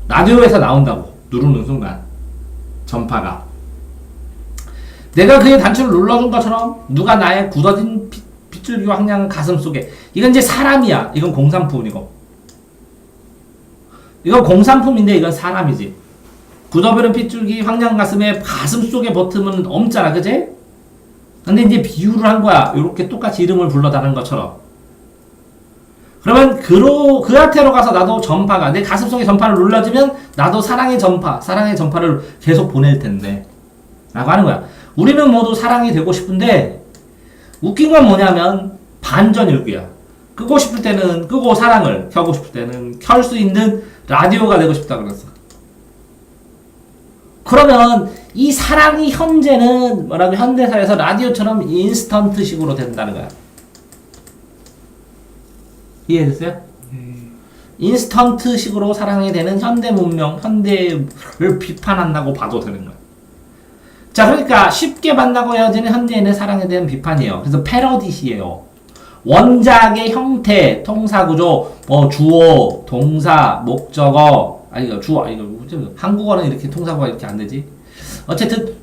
라디오에서 나온다고. 누르는 순간 전파가 내가 그의 단추를 눌러준 것처럼 누가 나의 굳어진 핏줄기와 황량한 가슴 속에. 이건 이제 사람이야. 이건 공산품이고. 이건 공산품인데 이건 사람이지. 굳어버린 핏줄기 황량한 가슴 속에 버튼은 없잖아. 그지? 근데 이제 비유를 한 거야. 이렇게 똑같이 이름을 불러다는 것처럼. 그러면 그한테로 가서 나도 전파가 내 가슴 속에 전파를 눌러주면 나도 사랑의 전파를 계속 보낼 텐데 라고 하는 거야. 우리는 모두 사랑이 되고 싶은데 웃긴 건 뭐냐면 반전일기야. 끄고 싶을 때는 끄고 사랑을, 켜고 싶을 때는 켤 수 있는 라디오가 되고 싶다 그랬어. 그러면 이 사랑이 현재는 뭐라고 현대사에서 라디오처럼 인스턴트식으로 된다는 거야. 이해됐어요? 인스턴트식으로 사랑이 되는 현대 문명, 현대를 비판한다고 봐도 되는 거야. 자, 그러니까 쉽게 만나고 헤어지는 현대인의 사랑에 대한 비판이에요. 그래서 패러디시예요. 원작의 형태, 통사구조, 주어, 동사, 목적어, 아니, 주어, 아니, 한국어는 이렇게 통사구가 이렇게 안 되지. 어쨌든,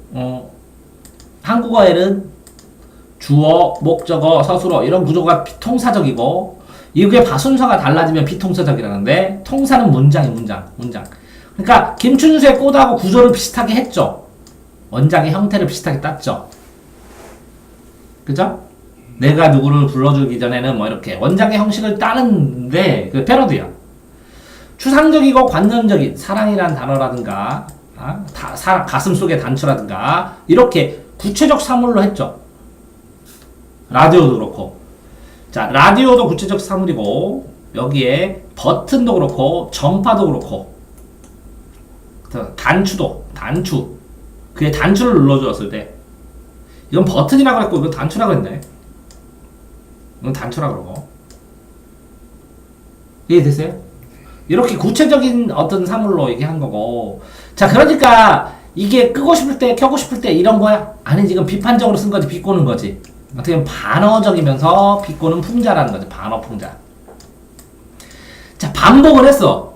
한국어에는 주어, 목적어, 서술어, 이런 구조가 통사적이고, 이게 순서가 달라지면 비통사적이라는데, 통사는 문장. 그러니까, 김춘수의 꽃하고 구조를 비슷하게 했죠. 원작의 형태를 비슷하게 땄죠. 그죠? 내가 누구를 불러주기 전에는 뭐 이렇게 원작의 형식을 따는데 그 패러디야. 추상적이고 관념적인 사랑이란 단어라든가 가슴 속의 단추라든가 이렇게 구체적 사물로 했죠. 라디오도 그렇고. 자, 라디오도 구체적 사물이고 여기에 버튼도 그렇고 전파도 그렇고 단추 그의 단추를 눌러주었을 때 이건 버튼이라고 했고 이건 단추라고 했네. 이건 단추라고 그러고 이해됐어요? 이렇게 구체적인 어떤 사물로 얘기한 거고. 자, 그러니까 이게 끄고 싶을 때 켜고 싶을 때 이런 거야? 아니, 지금 비판적으로 쓴 거지, 비꼬는 거지. 어떻게 보면 반어적이면서 비꼬는 풍자라는 거지. 반어 풍자. 자, 반복을 했어.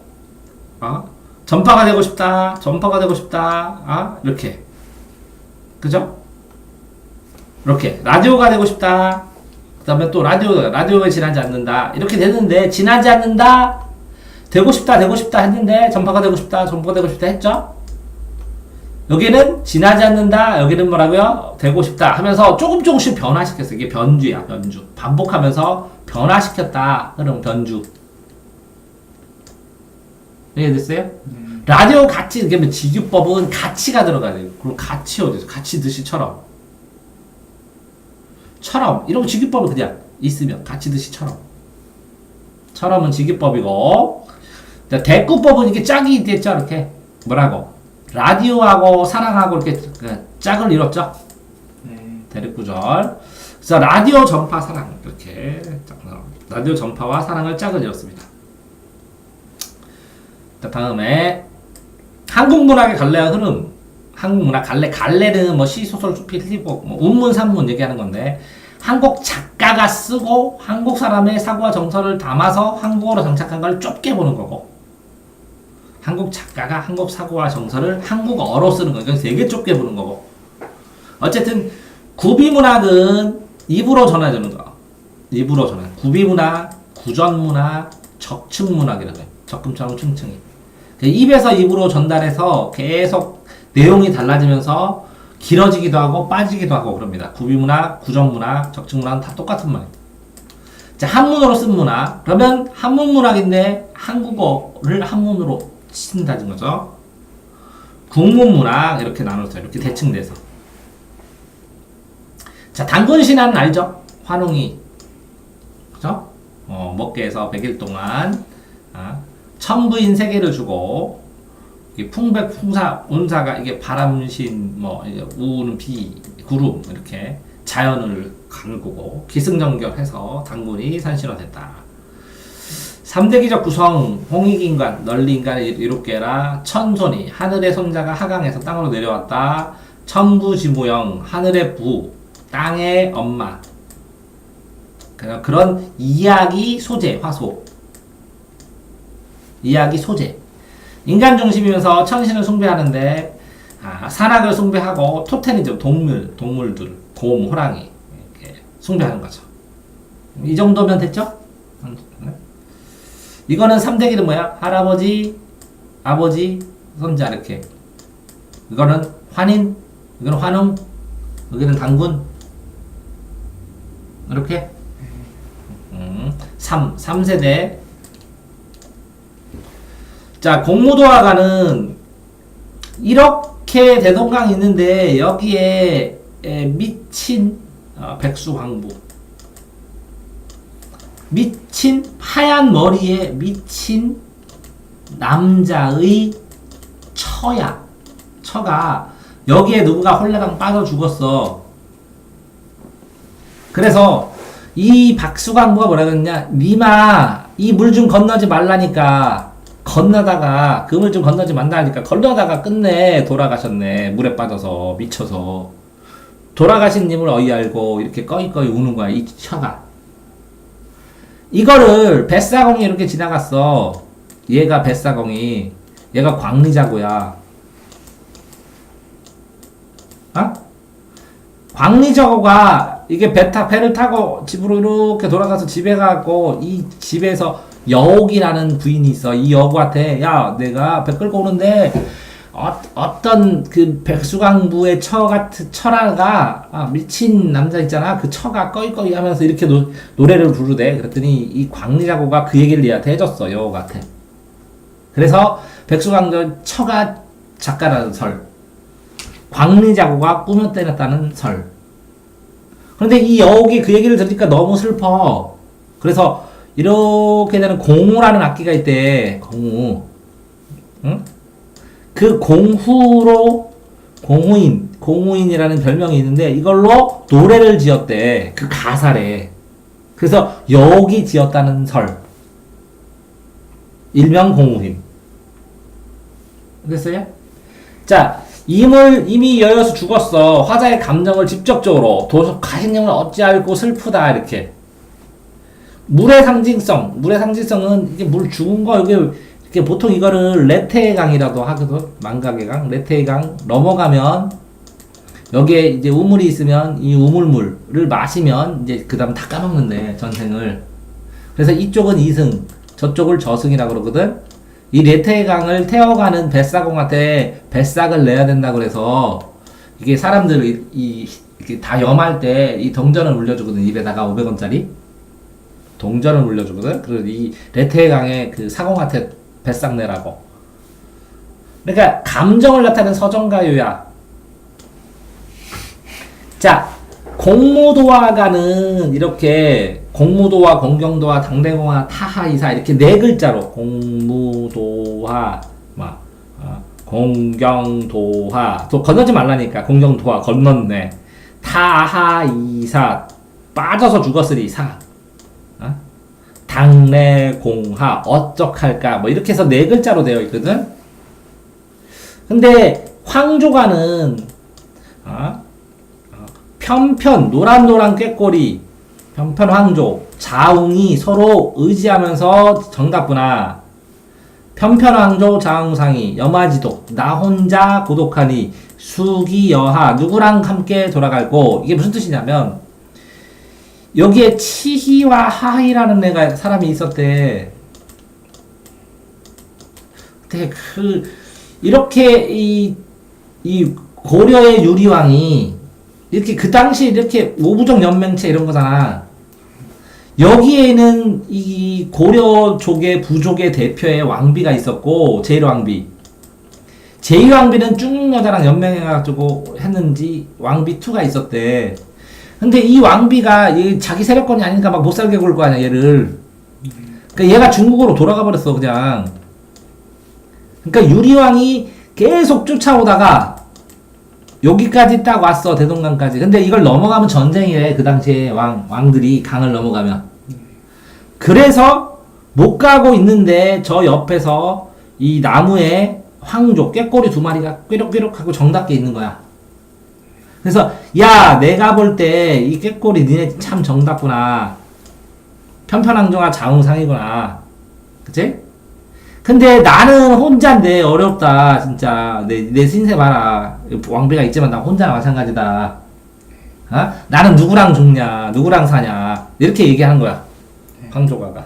전파가 되고 싶다, 이렇게. 그죠? 이렇게 라디오가 되고 싶다. 그 다음에 또 라디오에 지나지 않는다. 이렇게 되는데 지나지 않는다. 되고 싶다 했는데 전파가 되고 싶다 했죠? 여기는 지나지 않는다. 여기는 뭐라고요? 되고 싶다 하면서 조금씩 변화시켰어. 이게 변주야, 변주. 반복하면서 변화시켰다. 그럼 변주. 이해됐어요? 라디오 가치, 그러면 직유법은 가치가 들어가야 돼요. 그리고 가치 어디서? 가치 듯이처럼. 이런 직유법은 그냥 있으면 가치 듯이처럼. 처럼은 직유법이고. 자, 대꾸법은 이게 짝이 됐죠, 이렇게. 뭐라고? 라디오하고 사랑하고 이렇게 짝을 이뤘죠? 네. 대립구절. 그래서 라디오 전파 사랑. 이렇게. 라디오 전파와 사랑을 짝을 이뤘습니다. 자, 다음에. 한국문학의 갈래와 흐름. 한국문학 갈래는 뭐 시소설, 수필, 희곡, 뭐 운문, 산문 얘기하는 건데, 한국 작가가 쓰고 한국 사람의 사고와 정서를 담아서 한국어로 장착한 걸 좁게 보는 거고, 한국 작가가 한국 사고와 정서를 한국어로 쓰는 거, 이건 되게 좁게 보는 거고. 어쨌든 구비문학은 입으로 전해주는 거. 구비문학, 구전문학, 적층문학이라고 해요. 적금처럼 층층이. 입에서 입으로 전달해서 계속 내용이 달라지면서 길어지기도 하고 빠지기도 하고 그럽니다. 구비문학, 구전문학, 적층문학은 다 똑같은 말이에요. 자, 한문으로 쓴 문학. 그러면 한문문학인데 한국어를 한문으로 쓴다는 거죠. 국문문학 이렇게 나눴어요. 이렇게 대칭돼서. 자, 당군신화는 알죠? 환웅이 그죠? 먹게해서 100일 동안 천부인 세계를 주고 풍백풍사 운사가 이게 바람신 뭐 우는 비 구름 이렇게 자연을 가누고 기승전결해서 당군이 산신화됐다. 3대기적 구성 홍익인간 널리인간을 이롭게 해라. 천손이 하늘의 손자가 하강에서 땅으로 내려왔다. 천부지무영 하늘의 부 땅의 엄마. 그런 이야기 소재 화소. 이야기 소재. 인간 중심이면서 천신을 숭배하는데 산악을 숭배하고 토텐이죠. 동물들 곰, 호랑이 이렇게 숭배하는 거죠. 이 정도면 됐죠? 이거는 3대기는 뭐야? 할아버지, 아버지, 손자 이렇게. 이거는 환인, 이거는 환웅, 여기는 당군 이렇게. 3세대. 자, 공무도화가는 이렇게 대동강이 있는데 여기에 미친 백수광부, 미친 하얀 머리에 미친 남자의 처야. 처가 여기에 누군가 홀라당 빠져 죽었어. 그래서 이 박수광부가 뭐라 그랬냐, 니마 이 물 좀 건너지 말라니까 건너다가 그물 좀 건너지 만다 하니까 건너다가 끝내 돌아가셨네. 물에 빠져서 미쳐서 돌아가신 님을 어이 알고 이렇게 꺼이꺼이 우는 거야. 이 처가 이거를 뱃사공이 이렇게 지나갔어. 얘가 뱃사공이 얘가 광리자고야. 어? 광리자고가 이게 배를 타고 집으로 이렇게 돌아가서 집에 가고 이 집에서 여옥이라는 부인이 있어. 이 여옥한테 야 내가 배 끌고 오는데 어떤 그 백수강부의 처라가 미친 남자 있잖아. 그 처가 꺼이꺼이 하면서 이렇게 노래를 부르대. 그랬더니 이 광리자고가 그 얘기를 얘한테 해줬어. 여옥한테. 그래서 백수강부 처가 작가라는 설. 광리자고가 꾸며 때렸다는 설. 그런데 이 여옥이 그 얘기를 들으니까 너무 슬퍼. 그래서 이렇게 되는 공후라는 악기가 있대. 공후. 응? 그 공후로 공후인이라는 별명이 있는데 이걸로 노래를 지었대. 그 가사래. 그래서 여옥이 지었다는 설. 일명 공후인. 됐어요? 자, 이미 여여수 죽었어. 화자의 감정을 직접적으로 가신님을 어찌알고 슬프다 이렇게. 물의 상징성은 이게 물 죽은 거 이게 보통 이거를 레테의 강이라도 하거든. 망각의 강, 레테의 강 넘어가면 여기에 이제 우물이 있으면 이 우물물을 마시면 이제 그다음 다 까먹는데 전생을. 그래서 이쪽은 이승, 저쪽을 저승이라고 그러거든. 이 레테의 강을 태워가는 뱃사공한테 뱃삭을 내야 된다 그래서 이게 사람들 이렇게 다 염할 때 이 동전을 물려주거든. 입에다가 500원짜리 동전을 물려주거든. 그래서 이 레테의 강에 그 사공한테 뱃삭 내라고. 그러니까 감정을 나타내는 서정가요야. 자, 공무도화가는 이렇게 공무도화, 공경도화, 당대공화, 타하이사 이렇게 네 글자로 공무도화, 공경도화 또 건너지 말라니까. 공경도화 건넜네. 타하이사 빠져서 죽었으리 사. 당래공하 어쩌할까 뭐 이렇게 해서 네 글자로 되어 있거든. 근데 황조가는 편편 노란노란 꾀꼬리 편편 황조 자웅이 서로 의지하면서 정답구나. 편편 황조 자웅상이 염화지독 나 혼자 고독하니 수기 여하 누구랑 함께 돌아갈고. 이게 무슨 뜻이냐면 여기에 치희와 하희라는 사람이 있었대. 근데 이렇게 이 고려의 유리왕이 이렇게 그 당시 이렇게 오부정 연맹체 이런 거잖아. 여기에는 이 고려족의 부족의 대표의 왕비가 있었고 제1왕비. 제2왕비는 쭉 여자랑 연맹해가지고 했는지 왕비 2가 있었대. 근데 이 왕비가 자기 세력권이 아니니까 막 못살게 굴 거 아니야 얘를. 그러니까 얘가 중국으로 돌아가 버렸어 그냥. 그러니까 유리왕이 계속 쫓아오다가 여기까지 딱 왔어. 대동강까지. 근데 이걸 넘어가면 전쟁이래 그 당시에 왕들이 강을 넘어가면. 그래서 못 가고 있는데 저 옆에서 이 나무에 황조 꾀꼬리 2마리가 꾀록꾀록 하고 정답게 있는 거야. 그래서 야 내가 볼 때 이 꾀꼬리 니네 참 정답구나. 편편왕조가 자웅상이구나. 그치? 근데 나는 혼자인데 어렵다 진짜. 내 신세 봐라. 왕비가 있지만 나 혼자나 마찬가지다. 나는 누구랑 죽냐 누구랑 사냐 이렇게 얘기한 거야 황조가가.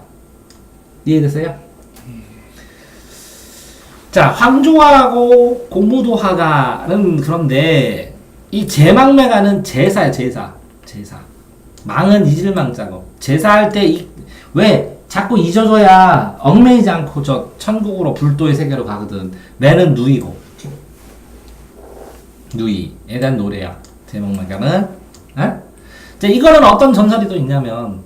이해됐어요? 자, 황조하고 공무도화가는 그런데 이 제망매가는 제사야. 제사 망은 잊을망자고. 제사할 때 왜 자꾸 잊어줘야 얽매이지 않고 저 천국으로 불도의 세계로 가거든. 매는 누이고 누이에 대한 노래야 제망매가는. 자, 이거는 어떤 전설이 또 있냐면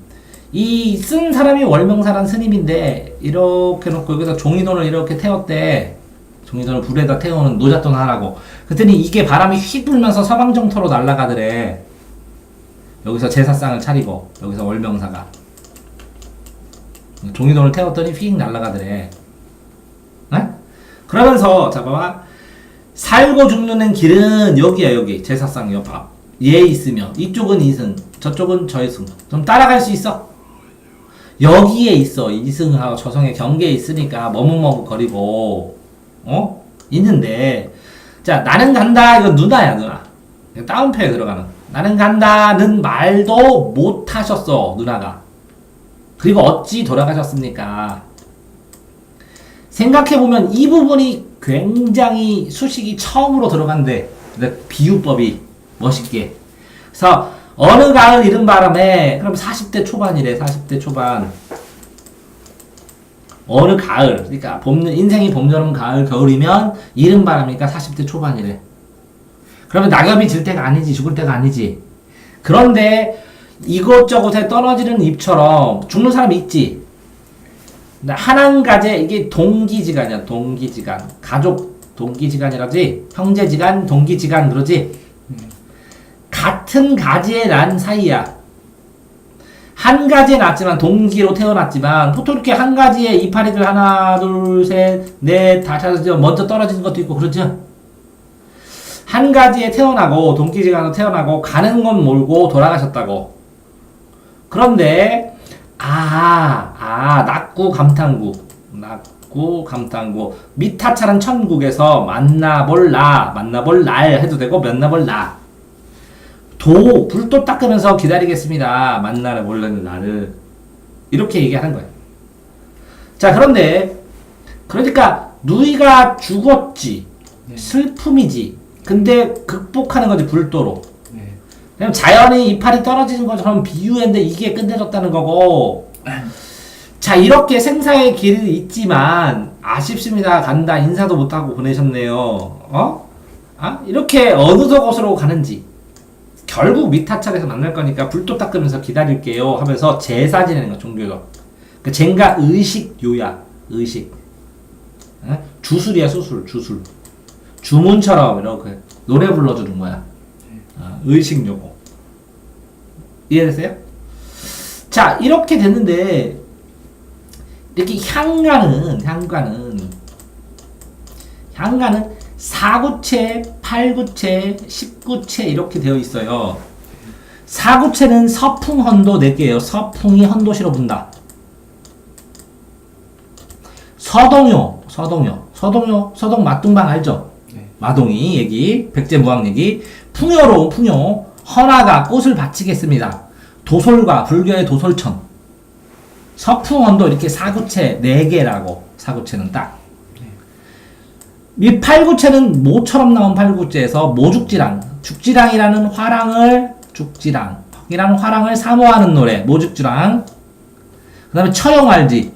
이 쓴 사람이 월명사란 스님인데 이렇게 놓고 여기서 종이돈을 이렇게 태웠대. 종이돈을 불에다 태우는 노잣돈 하라고. 그랬더니 이게 바람이 휙 불면서 서방정토로 날아가더래. 여기서 제사상을 차리고 여기서 월명사가 종이돈을 태웠더니 휙 날아가더래. 그러면서 자 봐봐. 살고 죽는 길은 여기야 여기 제사상 여파 얘 있으며 이쪽은 이승 저쪽은 저이승 좀 따라갈 수 있어? 여기에 있어 이승하고 저승의 경계에 있으니까 머뭇머뭇거리고 있는데 자 나는 간다 이건 누나야 누나 다운표에 들어가는 나는 간다는 말도 못 하셨어 누나가. 그리고 어찌 돌아가셨습니까? 생각해보면 이 부분이 굉장히 수식이 처음으로 들어간대. 비유법이 멋있게. 그래서 어느 가을 이른 바람에 그럼 40대 초반이래. 40대 초반. 어느 가을 그러니까 인생이 봄, 여름, 가을, 겨울이면 이른 바람이니까 40대 초반이래. 그러면 낙엽이 질 때가 아니지. 죽을 때가 아니지. 그런데 이것저것에 떨어지는 잎처럼 죽는 사람이 있지. 한한가제 이게 동기지간이야. 동기지간. 가족 동기지간이라지. 형제지간, 동기지간 그러지. 같은 가지에 난 사이야. 한 가지에 났지만 동기로 태어났지만 보통 이렇게 한 가지에 이파리들 하나, 둘, 셋, 넷, 다섯 먼저 떨어지는 것도 있고 그렇죠. 한 가지에 태어나고 동기지간으로 태어나고 가는 건 몰고 돌아가셨다고. 그런데 낙구 감탄구 미타차는 천국에서 만나볼 날 해도 되고 만나볼 나 불도 닦으면서 기다리겠습니다. 만나를 모르는 나를 이렇게 얘기하는 거예요. 자 그런데 그러니까 누이가 죽었지. 네. 슬픔이지. 근데 극복하는 거지 불도로. 그냥 자연이 이파리 떨어지는 것처럼 비유했는데 이게 끝내줬다는 거고. 자 이렇게 생사의 길이 있지만 아쉽습니다. 간다 인사도 못하고 보내셨네요. 이렇게 어느 곳으로 가는지 결국 미타찰에서 만날 거니까 불도 닦으면서 기다릴게요 하면서 제사 지내는 거 종교적. 그 젠가 의식 요야 의식. 주술이야 수술 주술. 주문처럼 이렇게 노래 불러주는 거야. 의식 요거. 이해됐어요? 자 이렇게 됐는데 이렇게 향가는 4구체, 8구체, 10구체 이렇게 되어 있어요. 4구체는 서풍헌도 4개예요. 서풍이 헌도시로 분다. 서동요. 서동 마뚱방 알죠? 네. 마동이 얘기, 백제무왕 얘기. 풍요로운 풍요. 헌화가 꽃을 바치겠습니다. 도솔과 불교의 도솔천. 서풍헌도 이렇게 4구체 4개라고. 4구체는 딱. 이 8구체는 모처럼 나온 8구체에서 모죽지랑, 죽지랑이라는 화랑을 사모하는 노래, 모죽지랑. 그 다음에 처용 알지?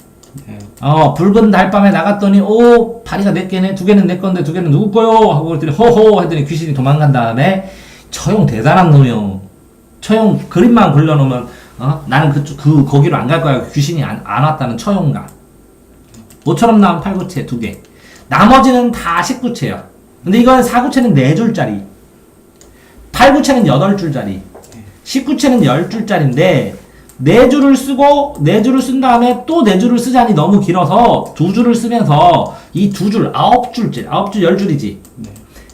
붉은 달밤에 나갔더니, 다리가 4개네, 2개는 내 건데 2개는 누구 거요? 하고 그랬더니, 호호! 했더니 귀신이 도망간 다음에, 처용 대단한 놈이요. 처용 그림만 그려놓으면, 나는 거기로 안 갈 거야. 귀신이 안 왔다는 처용가. 모처럼 나온 8구체 2개. 나머지는 다 10구체야. 근데 이건 4구체는 4줄짜리. 8구체는 8줄짜리. 10구체는 10줄짜리인데 4줄을 쓰고 4줄을 쓴 다음에 또 4줄을 쓰자니 너무 길어서 2줄을 쓰면서 이 2줄 9줄째 9줄 10줄이지.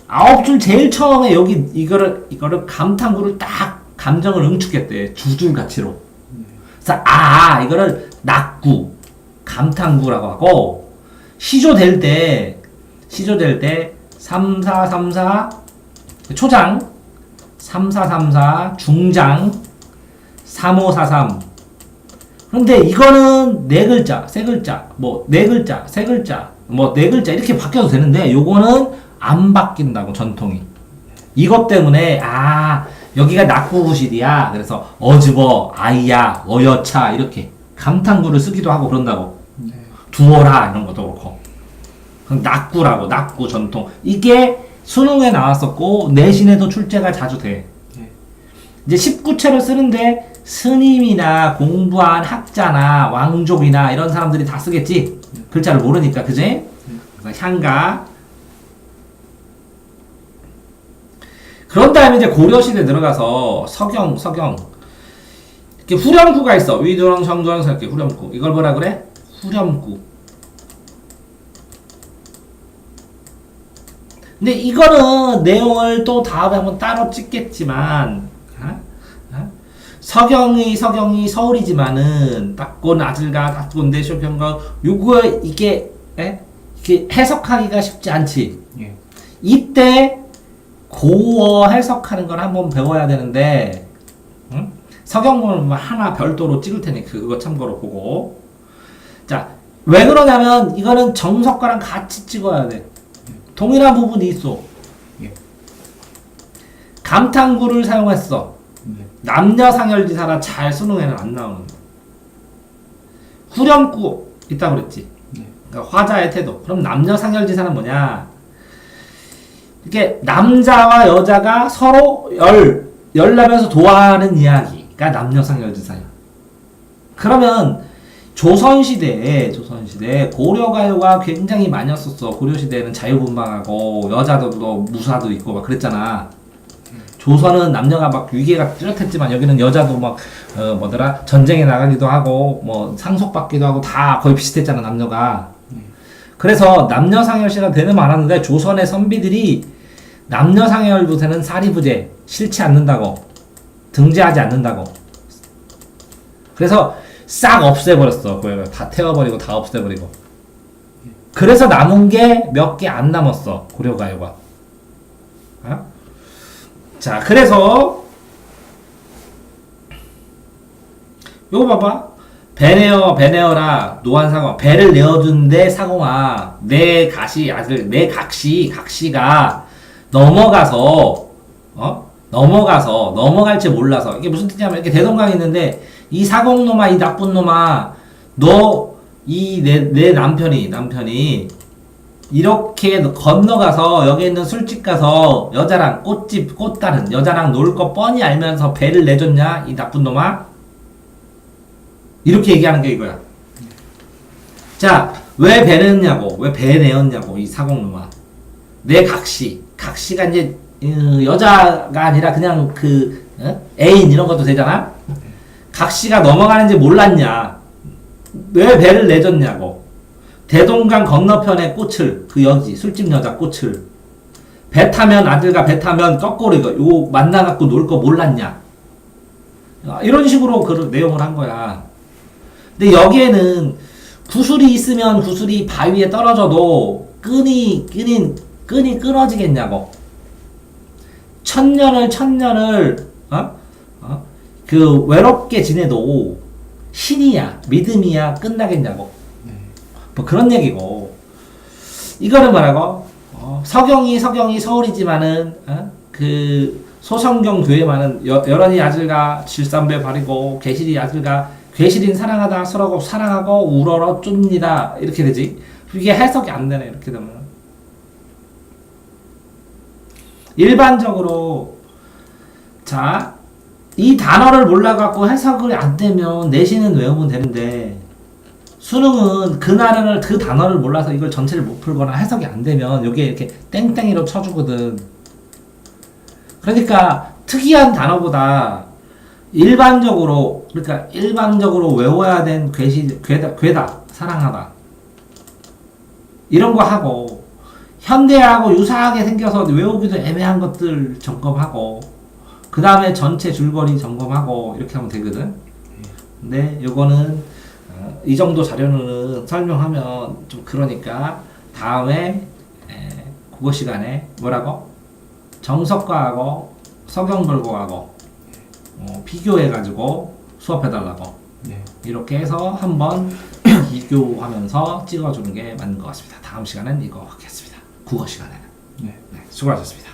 9줄 제일 처음에 여기 이거를 감탄구를 딱 감정을 응축했대. 2줄 가치로. 그래서 이거를 낙구 감탄구라고 하고 시조될 때 3434 초장 3434 중장 3543 그런데 이거는 4글자, 3글자, 뭐 4글자, 3글자, 뭐 4글자 이렇게 바뀌어도 되는데 요거는 안 바뀐다고 전통이. 이것 때문에 여기가 낙구구실이야. 그래서 어즈버, 아이야, 어여차 이렇게 감탄구를 쓰기도 하고 그런다고. 두어라 이런 것도 그렇고. 낙구라고 낙구 전통. 이게 수능에 나왔었고 내신에도 출제가 자주 돼. 이제 19체를 쓰는데 스님이나 공부한 학자나 왕족이나 이런 사람들이 다 쓰겠지. 글자를 모르니까 그지? 그래서 향가. 그런 다음에 이제 고려시대 들어가서 서경 이렇게 후렴구가 있어. 위두렁 정두렁 이렇게 후렴구. 이걸 뭐라 그래? 후렴구. 근데 이거는 내용을 또 다음에 한번 따로 찍겠지만, 서경이 서울이지만은 딱고 아들가 딱고 내쇼평가 요거 이게 이게 해석하기가 쉽지 않지. 예. 이때 고어 해석하는 걸 한번 배워야 되는데, 응? 서경문을 하나 별도로 찍을 테니 그거 참고로 보고. 자, 왜 그러냐면 이거는 정석과랑 같이 찍어야 돼. 동일한 부분이 있어. 예. 감탄구를 사용했어. 네. 남녀상열지사라 잘 수능에는 안 나오는 거. 후렴구 있다고 그랬지. 네. 그러니까 화자의 태도. 그럼 남녀상열지사는 뭐냐? 이게 남자와 여자가 서로 열나면서 좋아하는 이야기가 남녀상열지사야. 그러면 조선시대에 고려가요가 굉장히 많이 왔었어. 고려시대에는 자유분방하고 여자들도 무사도 있고 막 그랬잖아. 조선은 남녀가 막 위계가 뚜렷했지만 여기는 여자도 막 뭐더라 전쟁에 나가기도 하고 뭐 상속받기도 하고 다 거의 비슷했잖아 남녀가. 그래서 남녀상열시가 되는 많았는데 조선의 선비들이 남녀상열부세는 사리부재 싫지 않는다고 등재하지 않는다고. 그래서 싹 없애버렸어. 그걸 다 태워버리고 다 없애버리고. 그래서 남은 게 몇 개 안 남았어 고려가요가. 어? 자, 그래서 요거 봐봐. 배내어라 노안사공 배를 내어준데 사공아 내 가시 아들 내 각시가 넘어가서 넘어갈지 몰라서 이게 무슨 뜻이냐면 이렇게 대동강이 있는데 이 사공놈아 이 나쁜 놈아 너 이 내 남편이 이렇게 건너가서 여기 있는 술집 가서 여자랑 꽃다른 여자랑 놀 거 뻔히 알면서 배를 내줬냐 이 나쁜 놈아. 이렇게 얘기하는 게 이거야. 자, 왜 배 내었냐고 왜 배 내었냐고 이 사공놈아. 내 각시가 이제 여자가 아니라 그냥 그 애인 이런 것도 되잖아. 각시가 넘어가는지 몰랐냐. 왜 배를 내줬냐고. 대동강 건너편의 꽃을 그 여지 술집 여자 꽃을 배 타면 아들과 배 타면 거꾸로 이거 요거 만나갖고 놀 거 몰랐냐. 이런 식으로 그 내용을 한 거야. 근데 여기에는 구슬이 있으면 구슬이 바위에 떨어져도 끈이 끊어지겠냐고. 천년을 그 외롭게 지내도 신이야 믿음이야 끝나겠냐고. 뭐 그런 얘기고. 이거는 뭐라고? 서경이 서울이지만은 그 소성경 교회만은 여런이 아들과 질삼배 바리고 계실이 아들과 괴실인 사랑하다 서로 사랑하고 우러러 쫓니다 이렇게 되지. 이게 해석이 안 되네 이렇게 되면. 일반적으로 자, 이 단어를 몰라갖고 해석을 안 되면 내신은 외우면 되는데 수능은 그 단어를 몰라서 이걸 전체를 못 풀거나 해석이 안 되면 여기에 이렇게 땡땡이로 쳐주거든. 그러니까 특이한 단어보다 일반적으로 외워야 된 괴다 사랑하다 이런 거 하고 현대하고 유사하게 생겨서 외우기도 애매한 것들 점검하고 그 다음에 전체 줄거리 점검하고 이렇게 하면 되거든. 근데 요거는 이 정도 자료는 설명하면 좀 그러니까 다음에 국어 시간에 뭐라고? 정석과하고 서경불고하고 비교해가지고 수업해달라고. 네. 이렇게 해서 한번 비교하면서 찍어주는 게 맞는 것 같습니다. 다음 시간엔 이거 하겠습니다. 국어 시간에는. 네. 네, 수고하셨습니다.